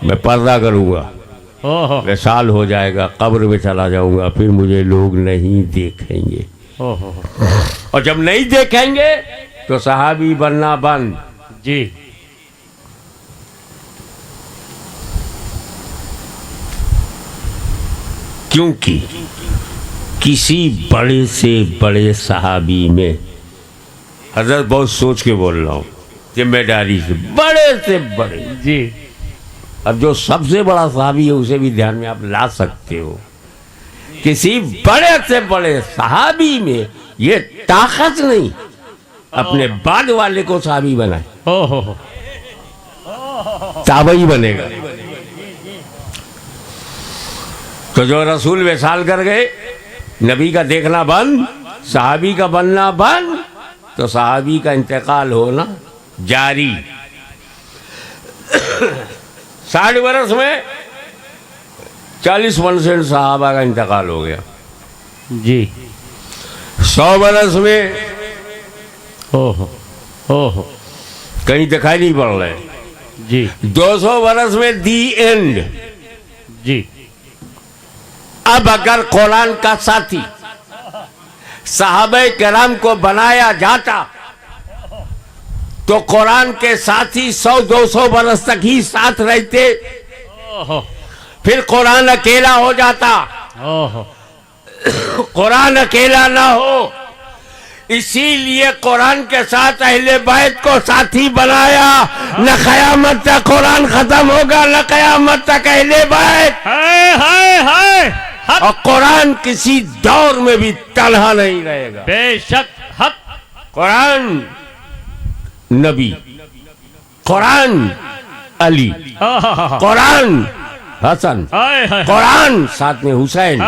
मैं पर्दा करूंगा, मैं साल हो जाएगा, कब्र में चला जाऊंगा, फिर मुझे लोग नहीं देखेंगे। और जब नहीं देखेंगे तो सहाबी बनना बंद। जी किसी बड़े से बड़े सहाबी में, हजरत बहुत सोच के बोल रहा हूँ, जिम्मेदारी से बड़े जी। अब जो सबसे बड़ा सहाबी है उसे भी ध्यान में आप ला सकते हो। किसी बड़े से बड़े सहाबी में ये ताकत नहीं अपने बाद वाले को सहाबी बनाए, ओहो ताबई बनेगा। तो जो रसूल विशाल कर गए, नबी का देखना बंद, सहाबी का बनना बंद, तो सहाबी का इंतकाल होना जारी। 60 वर्ष में 40% सहाबा का इंतकाल हो गया जी। 100 वर्ष में ओहो ओहो कहीं दिखाई नहीं पड़ रहे जी। 200 वर्ष में दी एंड। जी। अब अगर कुरान का साथी सहाबे किराम को बनाया जाता तो कुरान के साथी 100-200 वर्ष तक ही साथ रहते, ओहो फिर कुरान अकेला हो जाता। ओहो कुरान अकेला ना हो, इसीलिए कुरान के साथ अहले बैत को साथी बनाया। न कयामत तक कुरान खत्म होगा, न कयामत तक अहले बैत। हाय और कुरान किसी दौर में भी तन्हा नहीं रहेगा। बेशक हक। कुरान नबी, कुरान अली, कुरान हसन, कुरान साथ में हुसैन,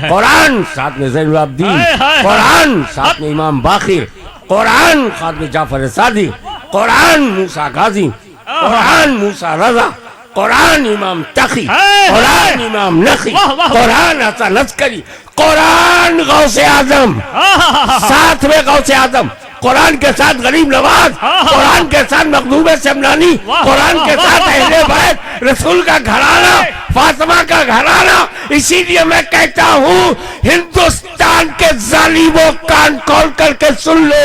कुरान साथ में ज़ैनुल आबिदीन, कुरान साथ में इमाम बाकिर, कुरान साथ में जाफर सादिक, कुरान मूसा गाजी, कुरान मूसा रजा, कुरान इमाम तकी, कुरान इमाम नकी, कुरान हसन अस्करी, कुरान गौसे आजम, साथ में गौसे आजम, कुरान के साथ गरीब नवाज, कुरान के साथ मखदूम शमनानी, कुरान के साथ अहले बैत, रसूल का घराना, फातिमा का घराना। इसीलिए मैं कहता हूँ हिंदुस्तान के जालिमों कान खोल करके सुन लो,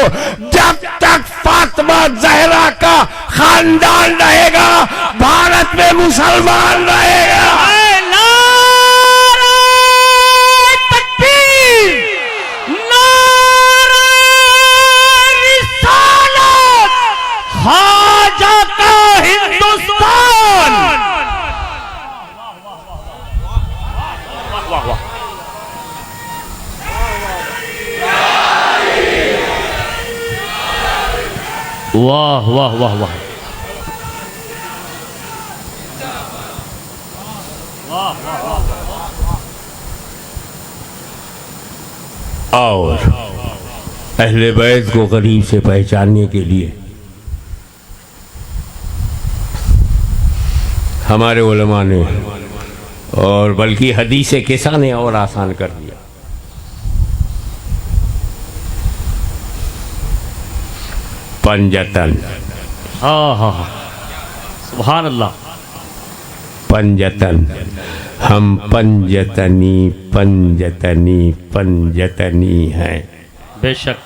जब तक फातिमा जहरा का खानदान रहेगा भारत में मुसलमान रहेगा। खाजा का हिंदुस्तान। वाह वाह वाह वाह। और अहले बैत को करीब से पहचानने के लिए हमारे उलमा ने, और बल्कि हदीस किसा ने और आसान कर दिया। पंजतन, हाँ सुभान अल्लाह। पंजतन, हम पंजतनी पंजतनी पंजतनी हैं। बेशक।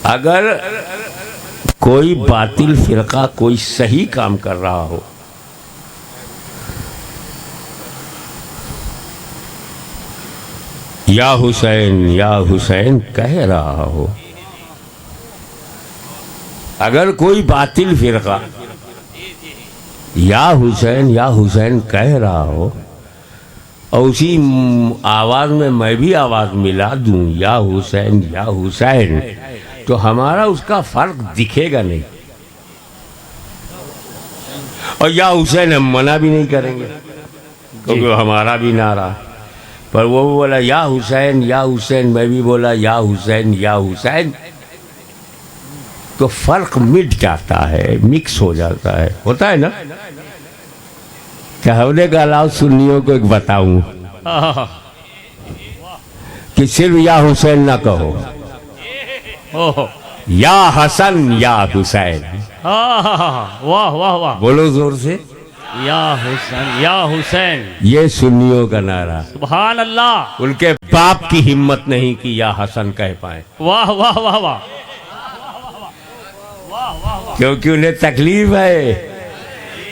अगर कोई बातिल फिरका कोई सही काम कर रहा हो, या हुसैन कह रहा हो, अगर कोई बातिल फिरका या हुसैन कह रहा हो और उसी आवाज में मैं भी आवाज मिला दूं या हुसैन, तो हमारा उसका फर्क दिखेगा नहीं, और या हुसैन हम मना भी नहीं करेंगे क्योंकि हमारा भी नारा। पर वो बोला या हुसैन, मैं भी बोला या हुसैन, तो फर्क मिट जाता है, मिक्स हो जाता है, होता है ना। क्या हमने का अलाव सुन्नियों को एक बताऊं कि सिर्फ या हुसैन ना कहो, या हसन या हुसैन। वाह वाह वाह। बोलो जोर से, या हुसैन। ये सुन्नियों का नारा। सुभान अल्लाह। उनके बाप की हिम्मत नहीं कि या हसन कह पाए। वाह वाह वाह वाह। क्योंकि उन्हें तकलीफ है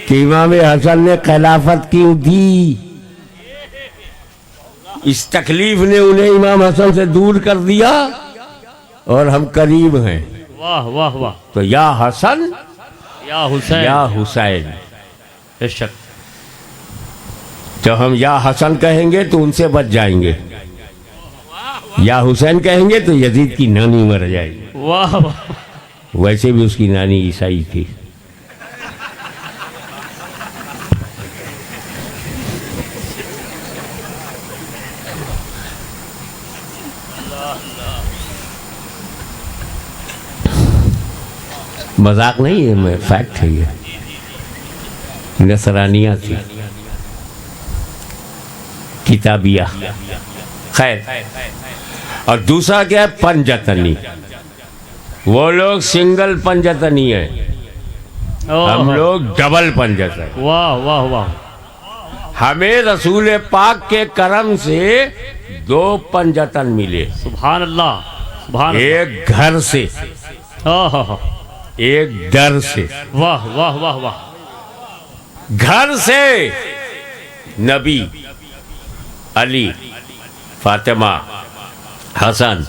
कि इमाम हसन ने खिलाफत क्यों दी। इस तकलीफ ने उन्हें इमाम हसन से दूर कर दिया और हम करीब हैं। वाह वाह वाह। तो या हसन या हुसैन, या हुसैन। बेशक। तो हम या हसन कहेंगे तो उनसे बच जाएंगे, या हुसैन कहेंगे तो यजीद की नानी मर जाएगी। वाह वाह। वैसे भी उसकी नानी ईसाई थी। मजाक नहीं है, मैं फैक्ट है ये। नसरानिया थी, किताबिया। खैर, और दूसरा क्या है, पंजतनी। वो लोग सिंगल पंजतनी है, हम लोग डबल पंजतन। वाह वाह वाह। हमें रसूल पाक के करम से 2 पंजतन मिले। सुभान अल्लाह, सुभान अल्लाह। एक घर से, एक दर से। वाह वाह वाह वाह। घर से नबी, अली, फातिमा, हसन,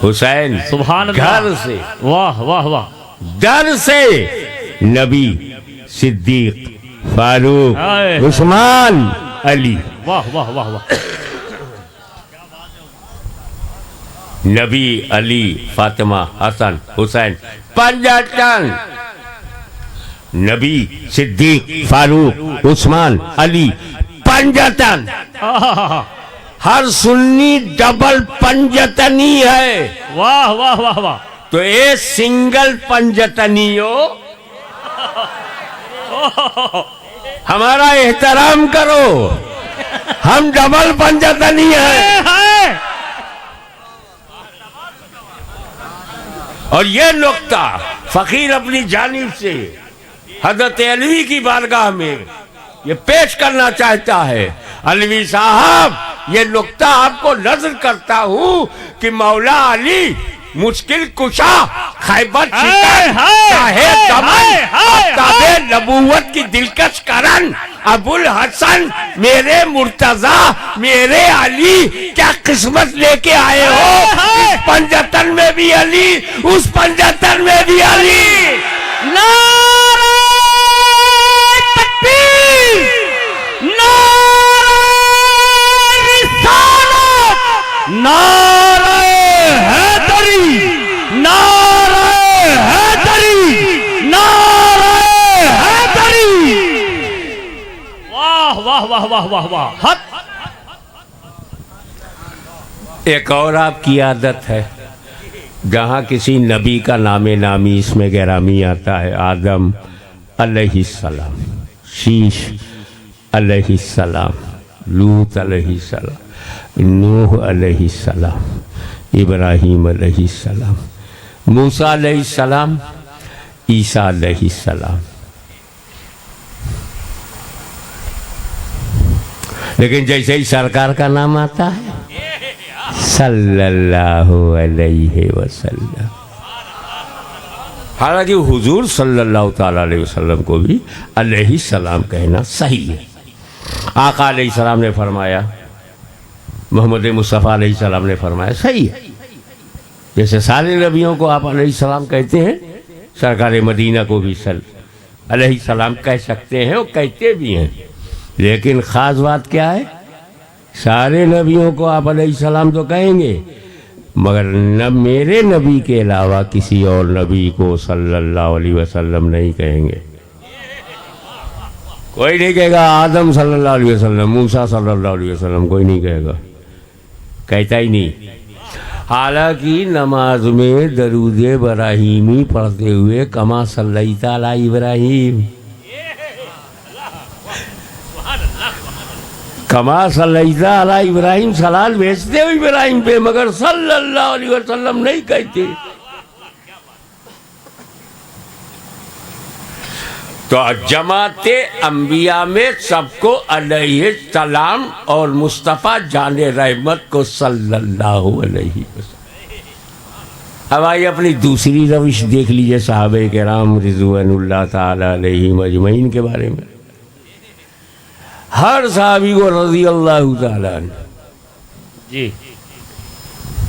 हुसैन। सुभान अल्लाह। घर से। वाह वाह वाह। दर से नबी, सिद्दीक, फारूक, उस्मान, अली। वाह वाह वाह वाह। नबी, अली, फातिमा, हसन, हुसैन, पंजतन। नबी, सिद्दीक, फारूक, उस्मान, अली, पंजतन। हर सुन्नी डबल पंजतनी है। वाह वाह वाह वाह। तो ये सिंगल पंजतनियों, हमारा एहतराम करो, हम डबल पंजतनी है। और ये नुक्ता फकीर अपनी जानिब से हजरत अलवी की बारगाह में ये पेश करना चाहता है। अलवी साहब, ये नुक्ता आपको नजर करता हूँ कि मौला अली मुश्किल कुशा, खैबर नबूवत की दिलकश करन, अबुल हसन, मेरे मुर्तजा, मेरे अली, क्या किस्मत लेके आए हो। इस पंजतन में भी अली, उस पंजतन में भी अली। नारे तकबीर, नारे रिसालत, नारे हैदरी, नारे हैदरी, नारे हैदरी। वाह वाह वाह वाह वाह वाह। हद। एक और आपकी आदत है, जहाँ किसी नबी का नामे नामी इसमें गैरामी आता है, आदम अलैहिस्सलाम, शीश अलैहिस्सलाम, लूत अलैहिस्सलाम, नूह अलैहिस्सलाम, इब्राहीम अलैहिस्सलाम, मूसा अलैहिस्सलाम, ईसा अलैहिस्सलाम। लेकिन जैसे ही सरकार का नाम आता है, सल्लल्लाहु अलैहि वसल्लम। हालांकि हुजूर सल्लल्लाहु ताला अलैहि वसल्लम को भी अलैहि सलाम कहना सही है। आका अलैहि सलाम ने फरमाया, मोहम्मद मुस्तफ़ा अलैहि सलाम ने फरमाया, सही है। जैसे सारे नबियों को आप अलैहि सलाम कहते हैं, सरकार मदीना को भी अलैहि सलाम कह सकते हैं और कहते भी हैं। लेकिन ख़ास बात क्या है, सारे नबियों को आप अलैहिस्सलाम तो कहेंगे, मगर न मेरे नबी के अलावा किसी और नबी को सल्लल्लाहु अलैहि वसल्लम नहीं कहेंगे। कोई नहीं कहेगा आदम सल्लल्लाहु अलैहि वसल्लम, मूसा सल्लल्लाहु अलैहि वसल्लम, कोई नहीं कहेगा, कहता ही नहीं। हालांकि नमाज में दरूद इब्राहीमी पढ़ते हुए कमा सल्लैता अला इब्राहीम, कमा सल्लैता अला इब्राहीम, सलाल भेजते हो इब्राहिम पे, मगर सल्लल्लाहु अलैहि वसल्लम नहीं कहते। तो जमाते अंबिया में सबको अलैहिस्सलाम और मुस्तफ़ा जाने रहमत को सल्लल्लाहु अलैहि वसल्लम। अब आइए अपनी दूसरी रविश देख लीजिए साहबे किराम रिज़वानुल्लाह ताला अलैहिम अजमईन के बारे में। हर साहबी को रज़ी अल्लाह ताला जी।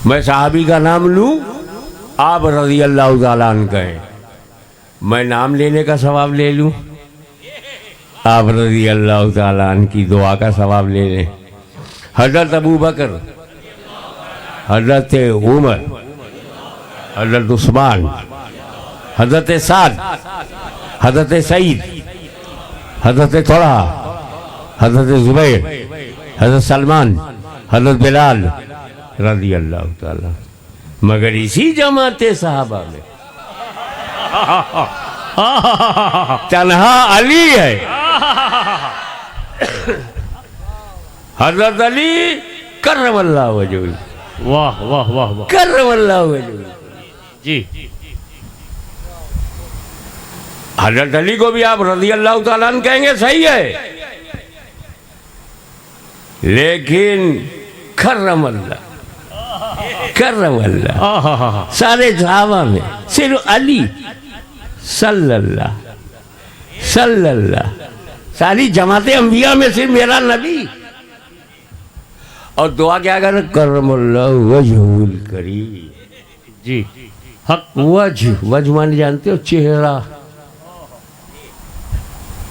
मैं साहबी का नाम लूं, आप रज़ी अल्लाह ताला कहें, मैं नाम लेने का सवाब ले लूं, आप रज़ी अल्लाह ताला की दुआ का सवाब ले लें। हज़रत अबू बकर, हज़रत उमर, हज़रत उस्मान, हज़रत साद, हज़रत सईद, हज़रत तलहा, हज़रत ज़ुबैर, हज़रत सलमान, हज़रत बिलाल रज़ी अल्लाह ताला। मगर इसी जमाते साहबा में तन्हा अली है। हज़रत अली कर्रमल्लाह वजहू, वाह वाह वाह वाह कर्रमल्लाह वजहू जी। हज़रत अली को भी आप रज़ी अल्लाह ताला अन्हु कहेंगे, सही है, लेकिन कर्रमल्लाह, कर्रमल्लाह सारे सहाबा में सिर्फ अली सल्लल्लाह सल्लल्लाह, सारी जमाते अंबिया में सिर्फ मेरा नबी। और दुआ क्या कर, कर्रमल्लाह वजहुल करीम जी। हक वजह मान जानते हो, चेहरा,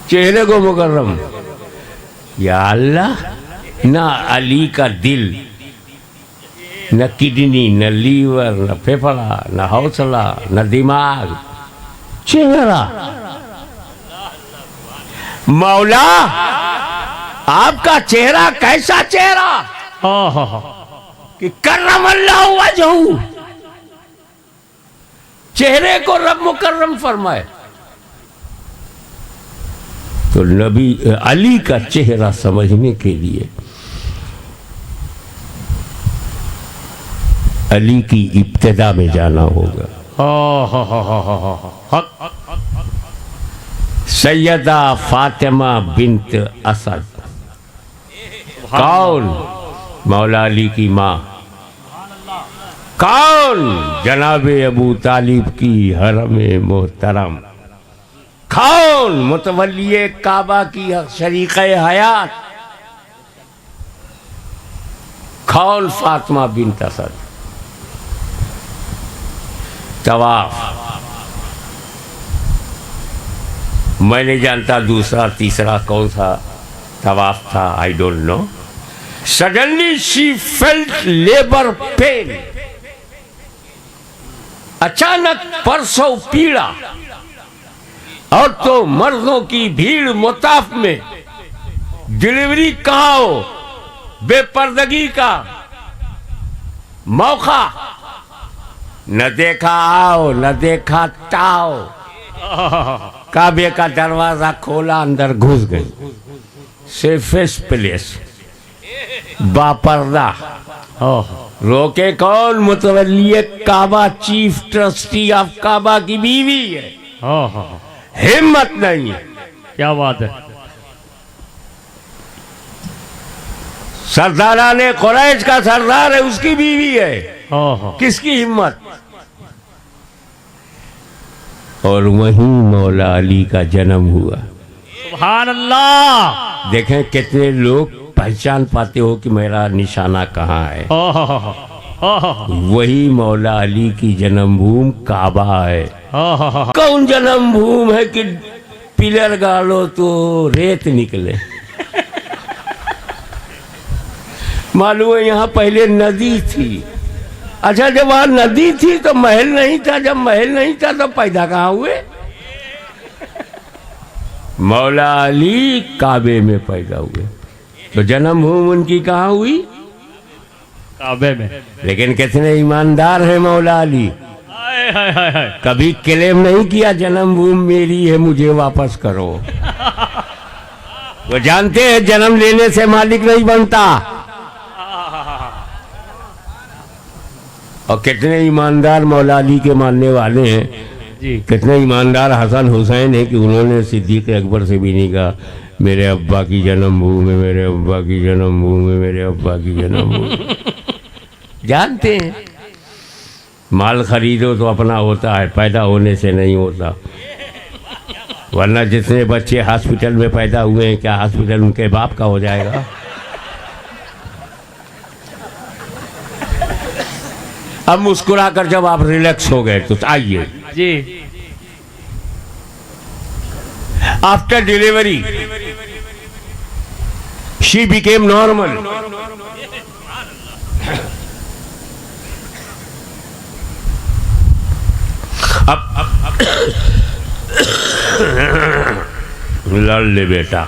चेहरे को मुकर्रम। या अल्लाह, ना अली का दिल, न किडनी, न लीवर, न फेफड़ा, न हौसला, न दिमाग, चेहरा। मौला आपका चेहरा कैसा चेहरा कि कर्रमल्लाहु वजहू, चेहरे को रब मुकर्रम फरमाए। तो नबी अली का चेहरा समझने के लिए अली की इब्तिदा में जाना होगा। सैयदा फातिमा बिन्त असद कौन? मौला अली की माँ। कौन? जनाबे अबू तालिब की हरम मोहतरम। कौन? मुतवल्लिये काबा की शरीक़े हयात। कौन? फातिमा बिन्त असद। तवाफ मैं नहीं जानता दूसरा तीसरा कौन सा तवाफ था, I don't know. Suddenly she felt labour pain, अचानक प्रसव पीड़ा, और तो मर्दों की भीड़ मुताफ में डिलीवरी कहाँ हो, बेपर्दगी का मौका, न देखा आओ न देखा ताओ, काबे का दरवाजा खोला, अंदर घुस गई। सेफेस्ट प्लेस, बापर्दा। रोके कौन? मुतवल्लिये Kaaba, chief trustee of Kaaba की बीवी है। हिम्मत नहीं है। क्या बात है। सरदाराने कुरैश का सरदार है, उसकी बीवी है। किसकी हिम्मत? और वहीं मौला अली का जन्म हुआ। सुभान अल्लाह। देखें कितने लोग पहचान पाते हो कि मेरा निशाना कहाँ है। वही मौला अली की जन्मभूमि काबा है। कौन जन्मभूमि है कि पिलर गालो तो रेत निकले। मालूम है यहाँ पहले नदी थी। अच्छा, जब वहां नदी थी तो महल नहीं था, जब महल नहीं था तो पैदा कहाँ हुए? मौला अली काबे में पैदा हुए, तो जन्मभूमि उनकी कहाँ हुई? काबे में। लेकिन कितने ईमानदार है मौला अली। कभी क्लेम नहीं किया जन्मभूमि मेरी है, मुझे वापस करो। वो जानते हैं जन्म लेने से मालिक नहीं बनता। और कितने ईमानदार मौला अली के मानने वाले हैं जी। कितने ईमानदार हसन हुसैन है कि उन्होंने सिद्दीक अकबर से भी नहीं कहा मेरे अब्बा की जन्मभूमि, मेरे अब्बा की जन्मभूमि, मेरे अब्बा की जन्मभूमि। जानते हैं माल खरीदो तो अपना होता है, पैदा होने से नहीं होता। वरना जितने बच्चे हॉस्पिटल में पैदा हुए हैं, क्या हॉस्पिटल उनके बाप का हो जाएगा? अब मुस्कुराकर जब आप रिलैक्स हो गए तो आइए जी। After delivery she became normal. अब लड़ ले बेटा,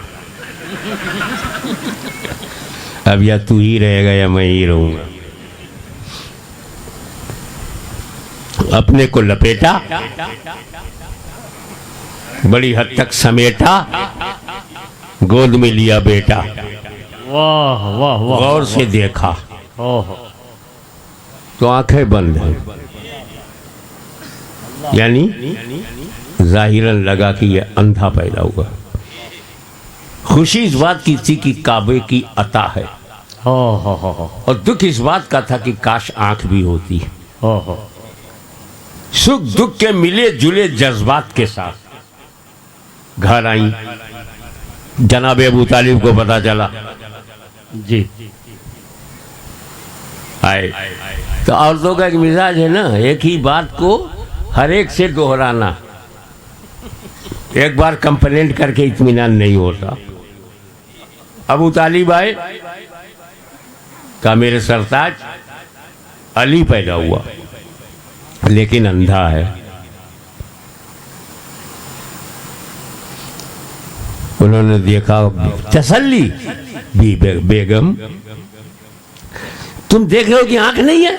अब या तू ही रहेगा या मैं ही रहूंगा। अपने को लपेटा, बड़ी हद तक समेटा, गोद में लिया बेटा, वाह वाह वाह, गौर से देखा तो आंखें बंद हैं, यानी जाहिरन लगा कि यह अंधा पैदा हुआ। खुशी इस बात की थी कि काबे की अता है, और दुख इस बात का था कि काश आंख भी होती। सुख दुख के मिले जुले जज्बात के साथ घर आई। जनाब अबू तालिब को पता चला जी। आए तो औरतों का एक मिजाज है ना, एक ही बात को हर एक से दोहराना। एक बार कंप्लेंट करके इत्मीनान नहीं होता। अबू तालिब आए, कहा मेरे सरताज अली पैदा हुआ लेकिन अंधा है। उन्होंने देखा, तसल्ली भी बेगम तुम देख रहे हो कि आंख नहीं है,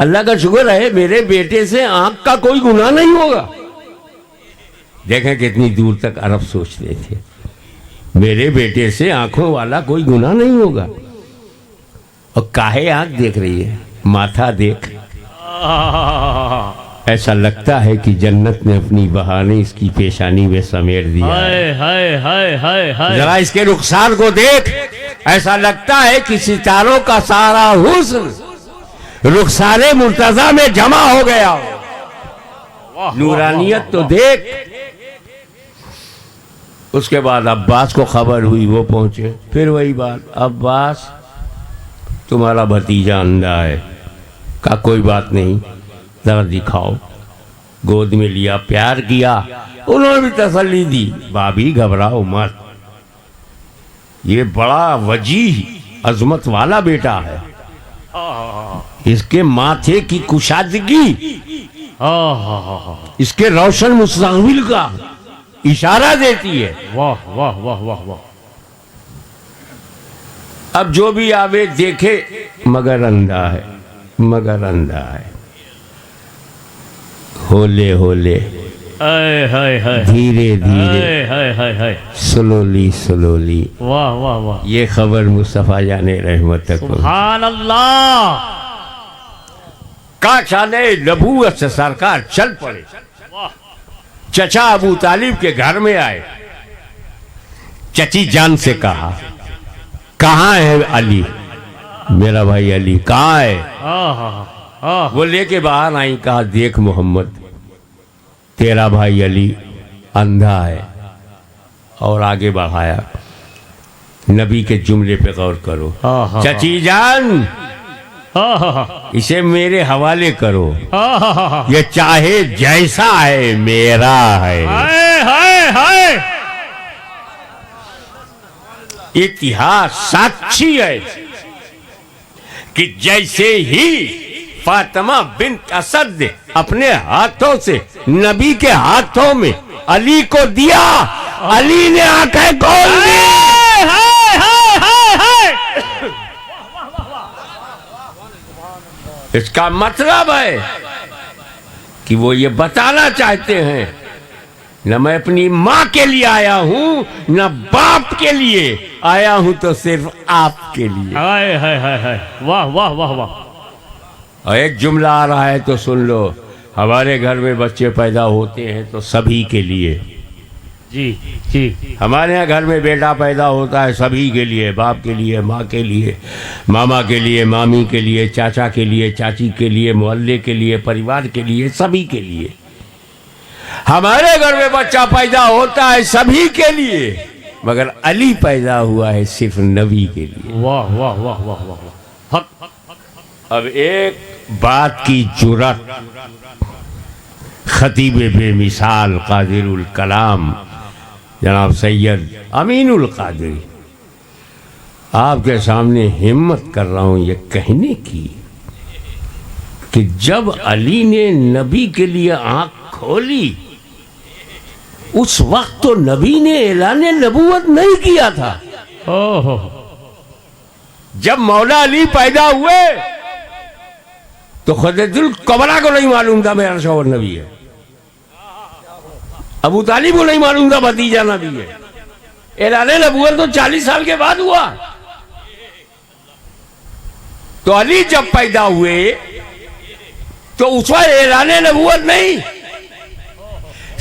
अल्लाह का शुक्र है मेरे बेटे से आंख का कोई गुनाह नहीं होगा। देखें कितनी दूर तक अरब सोचते थे, मेरे बेटे से आंखों वाला कोई गुनाह नहीं होगा। और काहे आंख देख रही है, माथा देख। ऐसा लगता है कि जन्नत ने अपनी बहाने इसकी पेशानी में समेट दिया। हाय हाय हाय हाय हाय, जरा इसके रुखसार को देख, ऐसा लगता है कि सितारों का सारा हुस्न रुखसारे मुर्तजा में जमा हो गया। नूरानियत तो देख। उसके बाद अब्बास को खबर हुई, वो पहुंचे, फिर वही बात, अब्बास तुम्हारा भतीजा अंधा है। का कोई बात नहीं, जरा दिखाओ। गोद में लिया, प्यार किया, उन्होंने भी तसल्ली दी, भाभी घबराओ मत, ये बड़ा वजीह अजमत वाला बेटा है, इसके माथे की कुशादगी इसके रोशन मुस्तकबिल का इशारा देती है। वाह वाह वाह वाह वाह। अब जो भी आवे देखे, मगर अंधा है, मगर अंधा है। होले होले, धीरे धीरे, स्लोली स्लोली। वाह वाह वाह, ये खबर मुस्तफा जाने रहमत तक सुभान अल्लाह। का शाने नबूवत से सरकार चल पड़े। चचा अबू तालिब के घर में आए, चची जान से कहा, कहाँ है अली, मेरा भाई अली कहाँ है? वो लेके बाहर आई, कहा देख मोहम्मद, तेरा भाई अली अंधा है। और आगे बढ़ाया, नबी के जुमले पे गौर करो, चची जान इसे मेरे हवाले करो, ये चाहे जैसा है मेरा है। हाय हाय हाय, इतिहास साक्षी है कि जैसे ही फातिमा बिन्त असद अपने हाथों से नबी के हाथों में अली को दिया, अली ने आंखें खोल दी। इसका मतलब है कि वो ये बताना चाहते हैं, न मैं अपनी माँ के लिए आया हूँ, न बाप के लिए आया हूँ, तो सिर्फ आपके लिए। हाय हाय हाय हाय, वाह वाह वाह वाह। और एक जुमला आ रहा है तो सुन लो, हमारे घर में बच्चे पैदा होते हैं तो सभी के लिए, जी जी। हमारे यहाँ घर में बेटा पैदा होता है सभी के लिए, बाप के लिए, माँ के लिए, मामा के लिए, मामी के लिए, चाचा के लिए, चाची के लिए, मोहल्ले के लिए, परिवार के लिए, सभी के लिए। हमारे घर में बच्चा पैदा होता है सभी के लिए, मगर अली पैदा हुआ है सिर्फ नबी के लिए। वाह वाह वाह वाह वाह। हक। अब एक बात की जुर्रत खतीब बेमिसाल कादिरुल कलाम जनाब सैयद अमीनुल कादरी आपके सामने हिम्मत कर रहा हूं ये कहने की कि जब अली ने नबी के लिए आंख खोली उस वक्त तो नबी ने ऐलान नबूवत नहीं किया था। ओहो। जब मौला अली पैदा हुए तो खदीजतुल कुबरा को नहीं मालूम था मेरा शौहर नबी है, अबू तालिब को नहीं मालूम था भतीजा नबी है। ऐलान नबूवत तो 40 साल के बाद हुआ। तो अली जब पैदा हुए तो उस वक्त ऐलान नबूवत नहीं,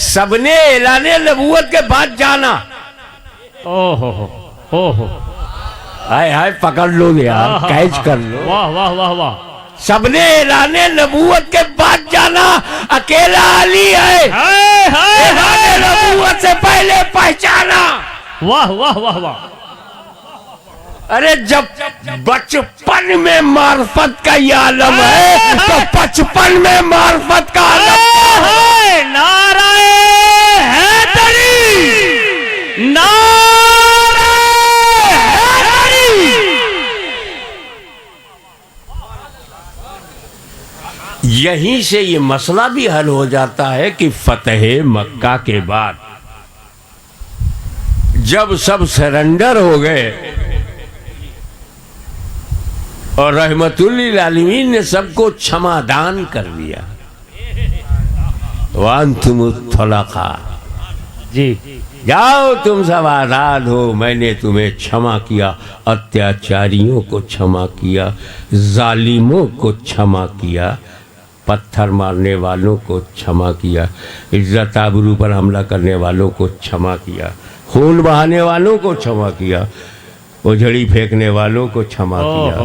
सबने ऐलान नबूवत के बाद जाना। ओहो ओहो। हाय हाय पकड़ लो यार, कैच कर लो। वाह वाह वाह वाह। सबने ऐलान नबूवत के बाद जाना, अकेला अली है हाय हाय ऐलान नबूवत से पहले पहचाना। वाह वाह वाह वाह। अरे जब बचपन में मार्फत का ये आलम है तो 55 में मार्फत का आलम है। नाराए हैदरी, नाराए हैदरी। यहीं से ये मसला भी हल हो जाता है कि फतेह मक्का के बाद जब सब सरेंडर हो गए और रहमतुल्लिल आलमीन ने सबको क्षमादान कर दिया, वांतुमुत्तलका, जी जाओ तुम सब आजाद हो, मैंने तुम्हें क्षमा किया, अत्याचारियों को क्षमा किया, जालिमों को क्षमा किया, पत्थर मारने वालों को क्षमा किया, इज्जत आबरू पर हमला करने वालों को क्षमा किया, खून बहाने वालों को क्षमा किया, उजड़ी फेंकने वालों को क्षमा किया,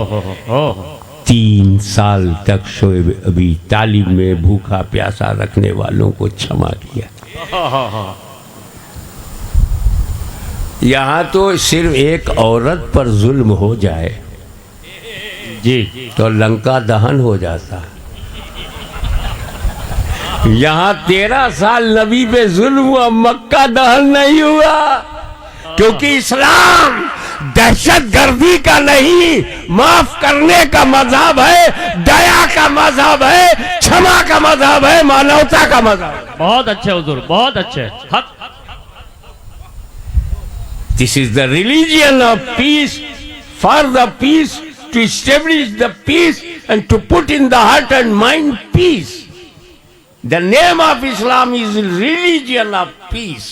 3 साल तक शोएब अबी तालिब में भूखा प्यासा रखने वालों को क्षमा किया। यहाँ तो सिर्फ एक औरत पर जुल्म हो जाए जी तो लंका दहन हो जाता। यहाँ 13 साल नबी पे जुल्म हुआ, मक्का दहन नहीं हुआ, क्योंकि इस्लाम दहशतगर्दी का नहीं, माफ करने का मजहब है, दया का मजहब है, क्षमा का मजहब है, मानवता का मजहब है। बहुत अच्छे हुजूर, बहुत अच्छे। हक। This is the religion of peace, for the peace, to establish the peace and to put in the heart and mind peace. The name of Islam is religion of peace.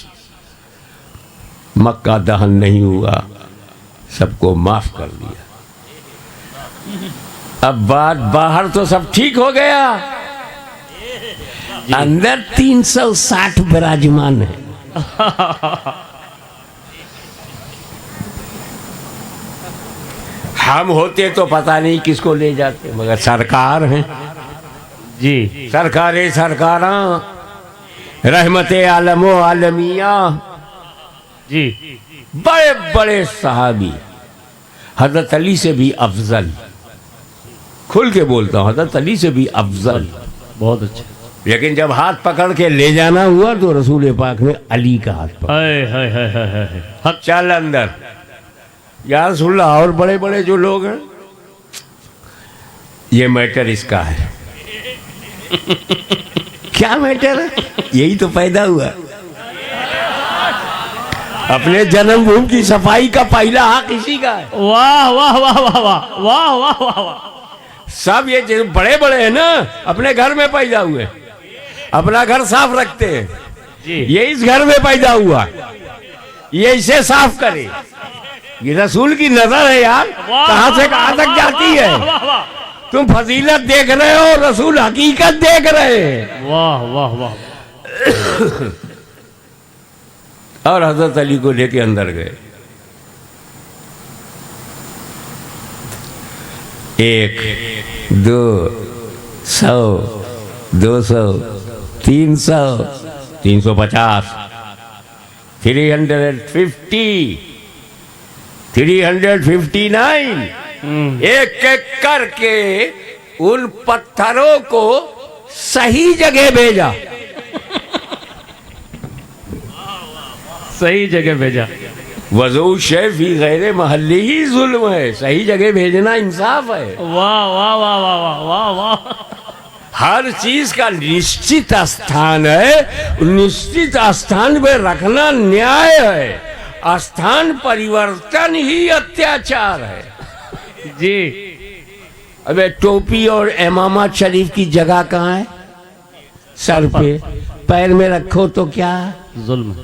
मक्का दहन नहीं हुआ, सबको माफ कर दिया। अब बात बाहर तो सब ठीक हो गया, अंदर 360 विराजमान है। हम होते तो पता नहीं किसको ले जाते, मगर सरकार है जी, सरकारें सरकारा, रहमते आलमो आलमिया, जी बड़े बड़े सहाबी, हजरत अली से भी अफजल, खुल के बोलता हूँ, हजरत अली से भी अफजल। बहुत अच्छे। लेकिन जब हाथ पकड़ के ले जाना हुआ तो रसूल पाक ने अली का हाथ पकड़ा। हाय हाय हाय हाय हाय। हक। चल अंदर। यार सुन ला, और बड़े बड़े जो लोग हैं, ये मैटर इसका है। क्या मैटर है? यही तो पैदा हुआ। अपने जन्मभूमि की सफाई का पहला हक इसी का है। वाह वाह वाह वाह वाह वाह वाह वाह वाह। सब ये जो बड़े बड़े हैं ना, अपने घर में पैदा हुए, अपना घर साफ रखते हैं जी। ये इस घर में पैदा हुआ, ये इसे साफ करे। ये रसूल की नजर है यार, कहां से कहां तक जाती है। वाह वाह। तुम फजीलत देख रहे हो, रसूल हकीकत देख रहे हैं। वाह वाह वाह। और हजरत अली को लेके अंदर गए। 1, 2, 100, 200, 300, 350, 350, 359, एक एक करके उन पत्थरों को सही जगह भेजा। सही जगह भेजा। वजू शैफी गैर महल्ली ही जुल्म है, सही जगह भेजना इंसाफ है। वाह वाह वाह वाह वाह वाह वाह। हर चीज का निश्चित स्थान है, निश्चित स्थान पे रखना न्याय है। स्थान परिवर्तन ही अत्याचार है जी। अबे टोपी और इमामा शरीफ की जगह कहाँ है? सर पे, पैर में रखो तो क्या? जुल्म।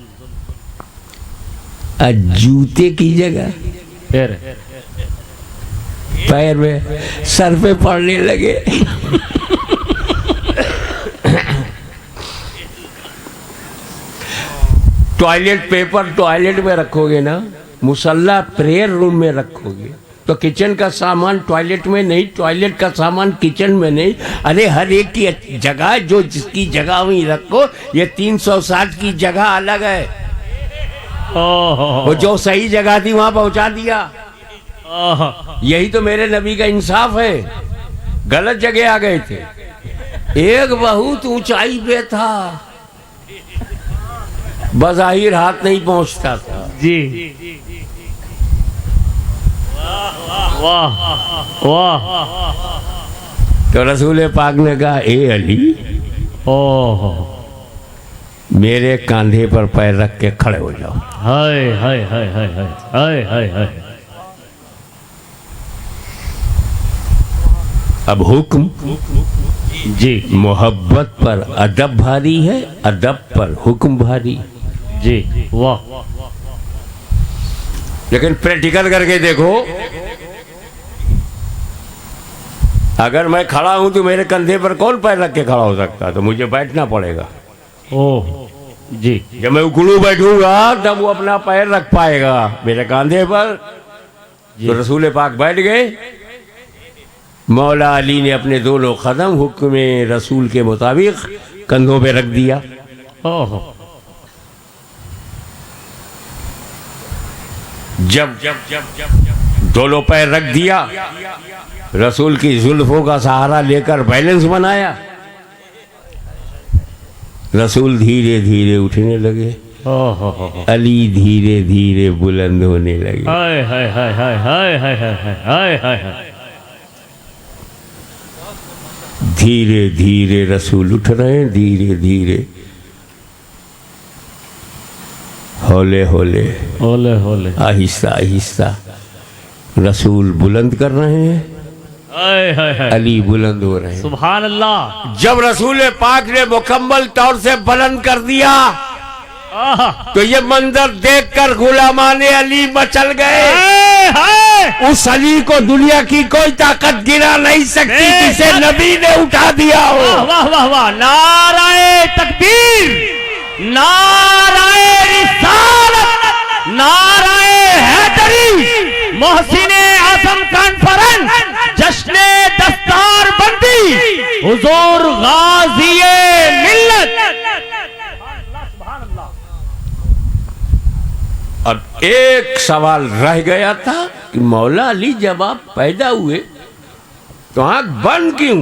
जूते की जगह पैर में, सर पे पड़ने लगे। टॉयलेट पेपर टॉयलेट में रखोगे ना, मुसल्ला प्रेयर रूम में रखोगे, तो किचन का सामान टॉयलेट में नहीं, टॉयलेट का सामान किचन में नहीं। अरे हर एक की जगह, जो जिसकी जगह वहीं रखो। ये 360 की जगह अलग है। वो जो सही जगह थी वहां पहुंचा दिया। यही तो मेरे नबी का इंसाफ है। गलत जगह आ गए थे। एक बहुत ऊंचाई पे था, बज़ाहिर हाथ नहीं पहुंचता था जी। वाह वाह। तो रसूल पाक ने कहा, ए अली, ओह, मेरे कंधे पर पैर रख के खड़े हो जाओ। हाय हाय हाय हाय हाय हाय हाय हाय। अब हुक्म जी। मोहब्बत पर अदब भारी है, अदब पर हुक्म भारी जी। वाह। लेकिन प्रैक्टिकल करके देखो, अगर मैं खड़ा हूं तो मेरे कंधे पर कौन पैर रख के खड़ा हो सकता? तो मुझे बैठना पड़ेगा। ओह जी। जब मैं उकड़ू बैठूंगा तब वो अपना पैर रख पाएगा मेरे कंधे पर। तो रसूल पाक बैठ गए। मौला अली ने अपने दोनों कदम हुक्म रसूल के मुताबिक कंधों पे रख दिया। ओह। जब दोनों पैर रख दिया, रसूल की जुल्फों का सहारा लेकर बैलेंस बनाया। रसूल धीरे धीरे उठने लगे। अली धीरे धीरे बुलंद होने लगे। हाय हाय हाय हाय हाय हाय हाय हाय हाय। धीरे धीरे रसूल उठ रहे हैं, धीरे धीरे, हौले हौले, होले होले, आहिस्ता आहिस्ता रसूल बुलंद कर रहे हैं। हाय हाय हाय। अली बुलंद हो रहे हैं। सुभान अल्लाह। जब रसूल पाक ने मुकम्मल तौर से बुलंद कर दिया तो ये मंजर देखकर गुलामाने अली मचल गए। उस अली को दुनिया की कोई ताकत गिरा नहीं सकती जिसे नबी ने उठा दिया हो। वाह वाह वाह। नाराए तकबीर, नाराए रिसालत, नाराए हैदरी, मोहसिने आजम कॉन्फ्रेंस, जश्ने दस्तार बंदी, हुजूर गाज़िए मिल्लत। अब एक सवाल रह गया था कि मौला अली जब आप पैदा हुए तो आंख बंद क्यों?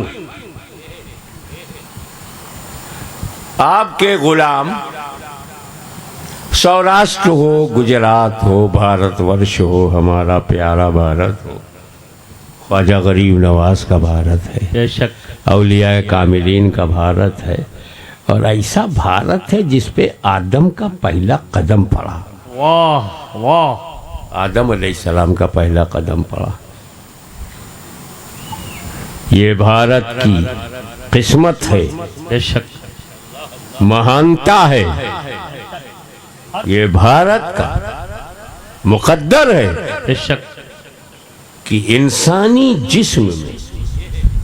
आपके गुलाम सौराष्ट्र हो, गुजरात हो, भारतवर्ष हो, हमारा प्यारा भारत हो, ख्वाजा गरीब नवाज का भारत है, बेशक औलिया कामिलीन का भारत है, और ऐसा भारत है जिसपे आदम का पहला कदम पड़ा। वाह वाह। आदम अलैहिस्सलाम का पहला कदम पड़ा। ये भारत की किस्मत है, बेशक महानता है, ये भारत का मुकद्दर है बेशक कि इंसानी जिस्म में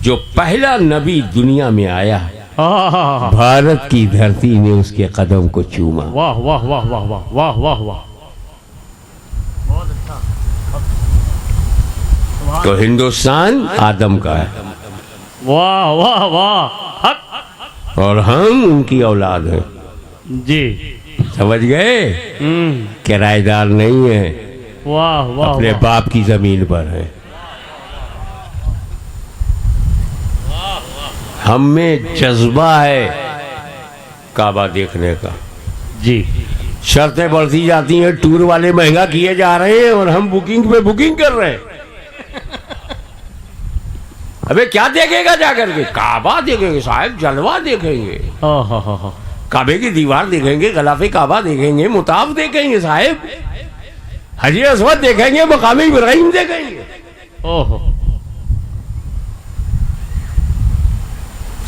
जो पहला नबी दुनिया में आया हाँ, भारत की धरती ने उसके कदम को चूमा। वाह वाह वाह वाह वाह वाह वाह वाह। तो हिंदुस्तान आदम का है वाह वाह वाह। हक। और हम उनकी औलाद हैं। जी। समझ गए? किराएदार नहीं है, वाह वाह अपने वाह। बाप की जमीन पर है। हम में जज्बा है काबा देखने का। जी। शर्तें बढ़ती जाती हैं, टूर वाले महंगा किए जा रहे हैं और हम बुकिंग पे बुकिंग कर रहे हैं। अबे क्या देखेगा जाकर के? काबा देखेंगे साहब, जलवा देखेंगे, काबे की दीवार देखेंगे, गलाफे काबा देखेंगे, मुताफ देखेंगे साहब, हजी अस्वद देखेंगे, मकाम इब्राहिम देखेंगे। ओहो।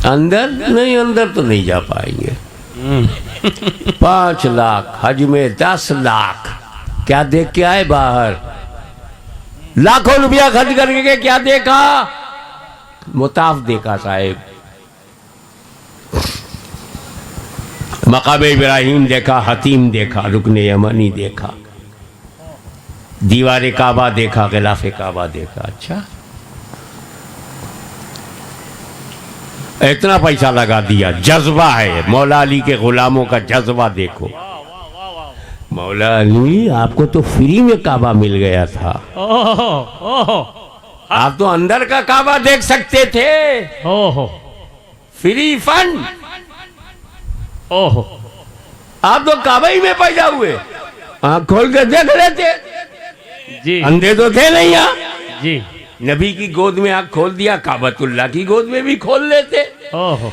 अंदर नहीं, अंदर तो नहीं जा पाएंगे। 5 लाख हज में 10 लाख क्या देख के आए बाहर? लाखों रुपया खर्च करके क्या देखा? मुताफ देखा साहेब, मकाम इब्राहिम देखा, हतीम देखा, रुकने यमनी देखा, दीवार काबा देखा, गिलाफ काबा देखा। अच्छा, इतना पैसा लगा दिया, जज्बा है। मौला अली के गुलामों का जज्बा देखो। मौला अली आपको तो फ्री में काबा मिल गया था। ओहो। आप तो अंदर का काबा देख सकते थे, ओहो। Free fund. ओहो। आप तो काबा ही में पैदा हुए, आंख खोल के देख रहे थे। जी। अंधे तो थे नहीं यहाँ। जी। नबी की गोद में आंख खोल दिया, काबतुल्लाह की गोद में भी खोल लेते। ओहो।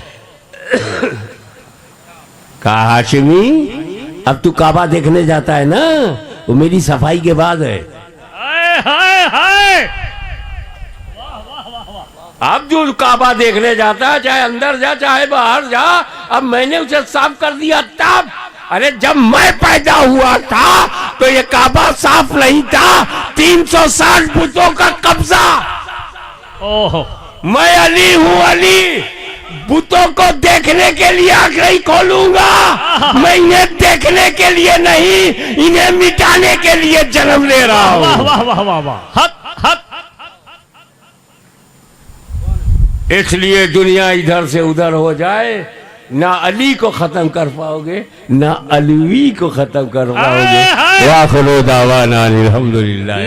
कहा हाशिमी, अब तू काबा देखने जाता है ना, वो मेरी सफाई के बाद है। हाय हाय हाय। अब जो काबा देखने जाता है, चाहे अंदर जा चाहे बाहर जा, अब मैंने उसे साफ कर दिया तब। अरे जब मैं पैदा हुआ था तो ये काबा साफ नहीं था, 360 बुतों का कब्जा। ओहो। मैं अली हूँ, अली बुतों को देखने के लिए आंख नहीं खोलूंगा। मैं इन्हें देखने के लिए नहीं, इन्हें मिटाने के लिए जन्म ले रहा हूँ। वाह वाह वाह वाह वाह। हक हक। इसलिए दुनिया इधर से उधर हो जाए, ना अली को खत्म कर पाओगे, ना अलवी को खत्म कर पाओगे। वाखिरु दावाना अनिल हम्दुलिल्लाह।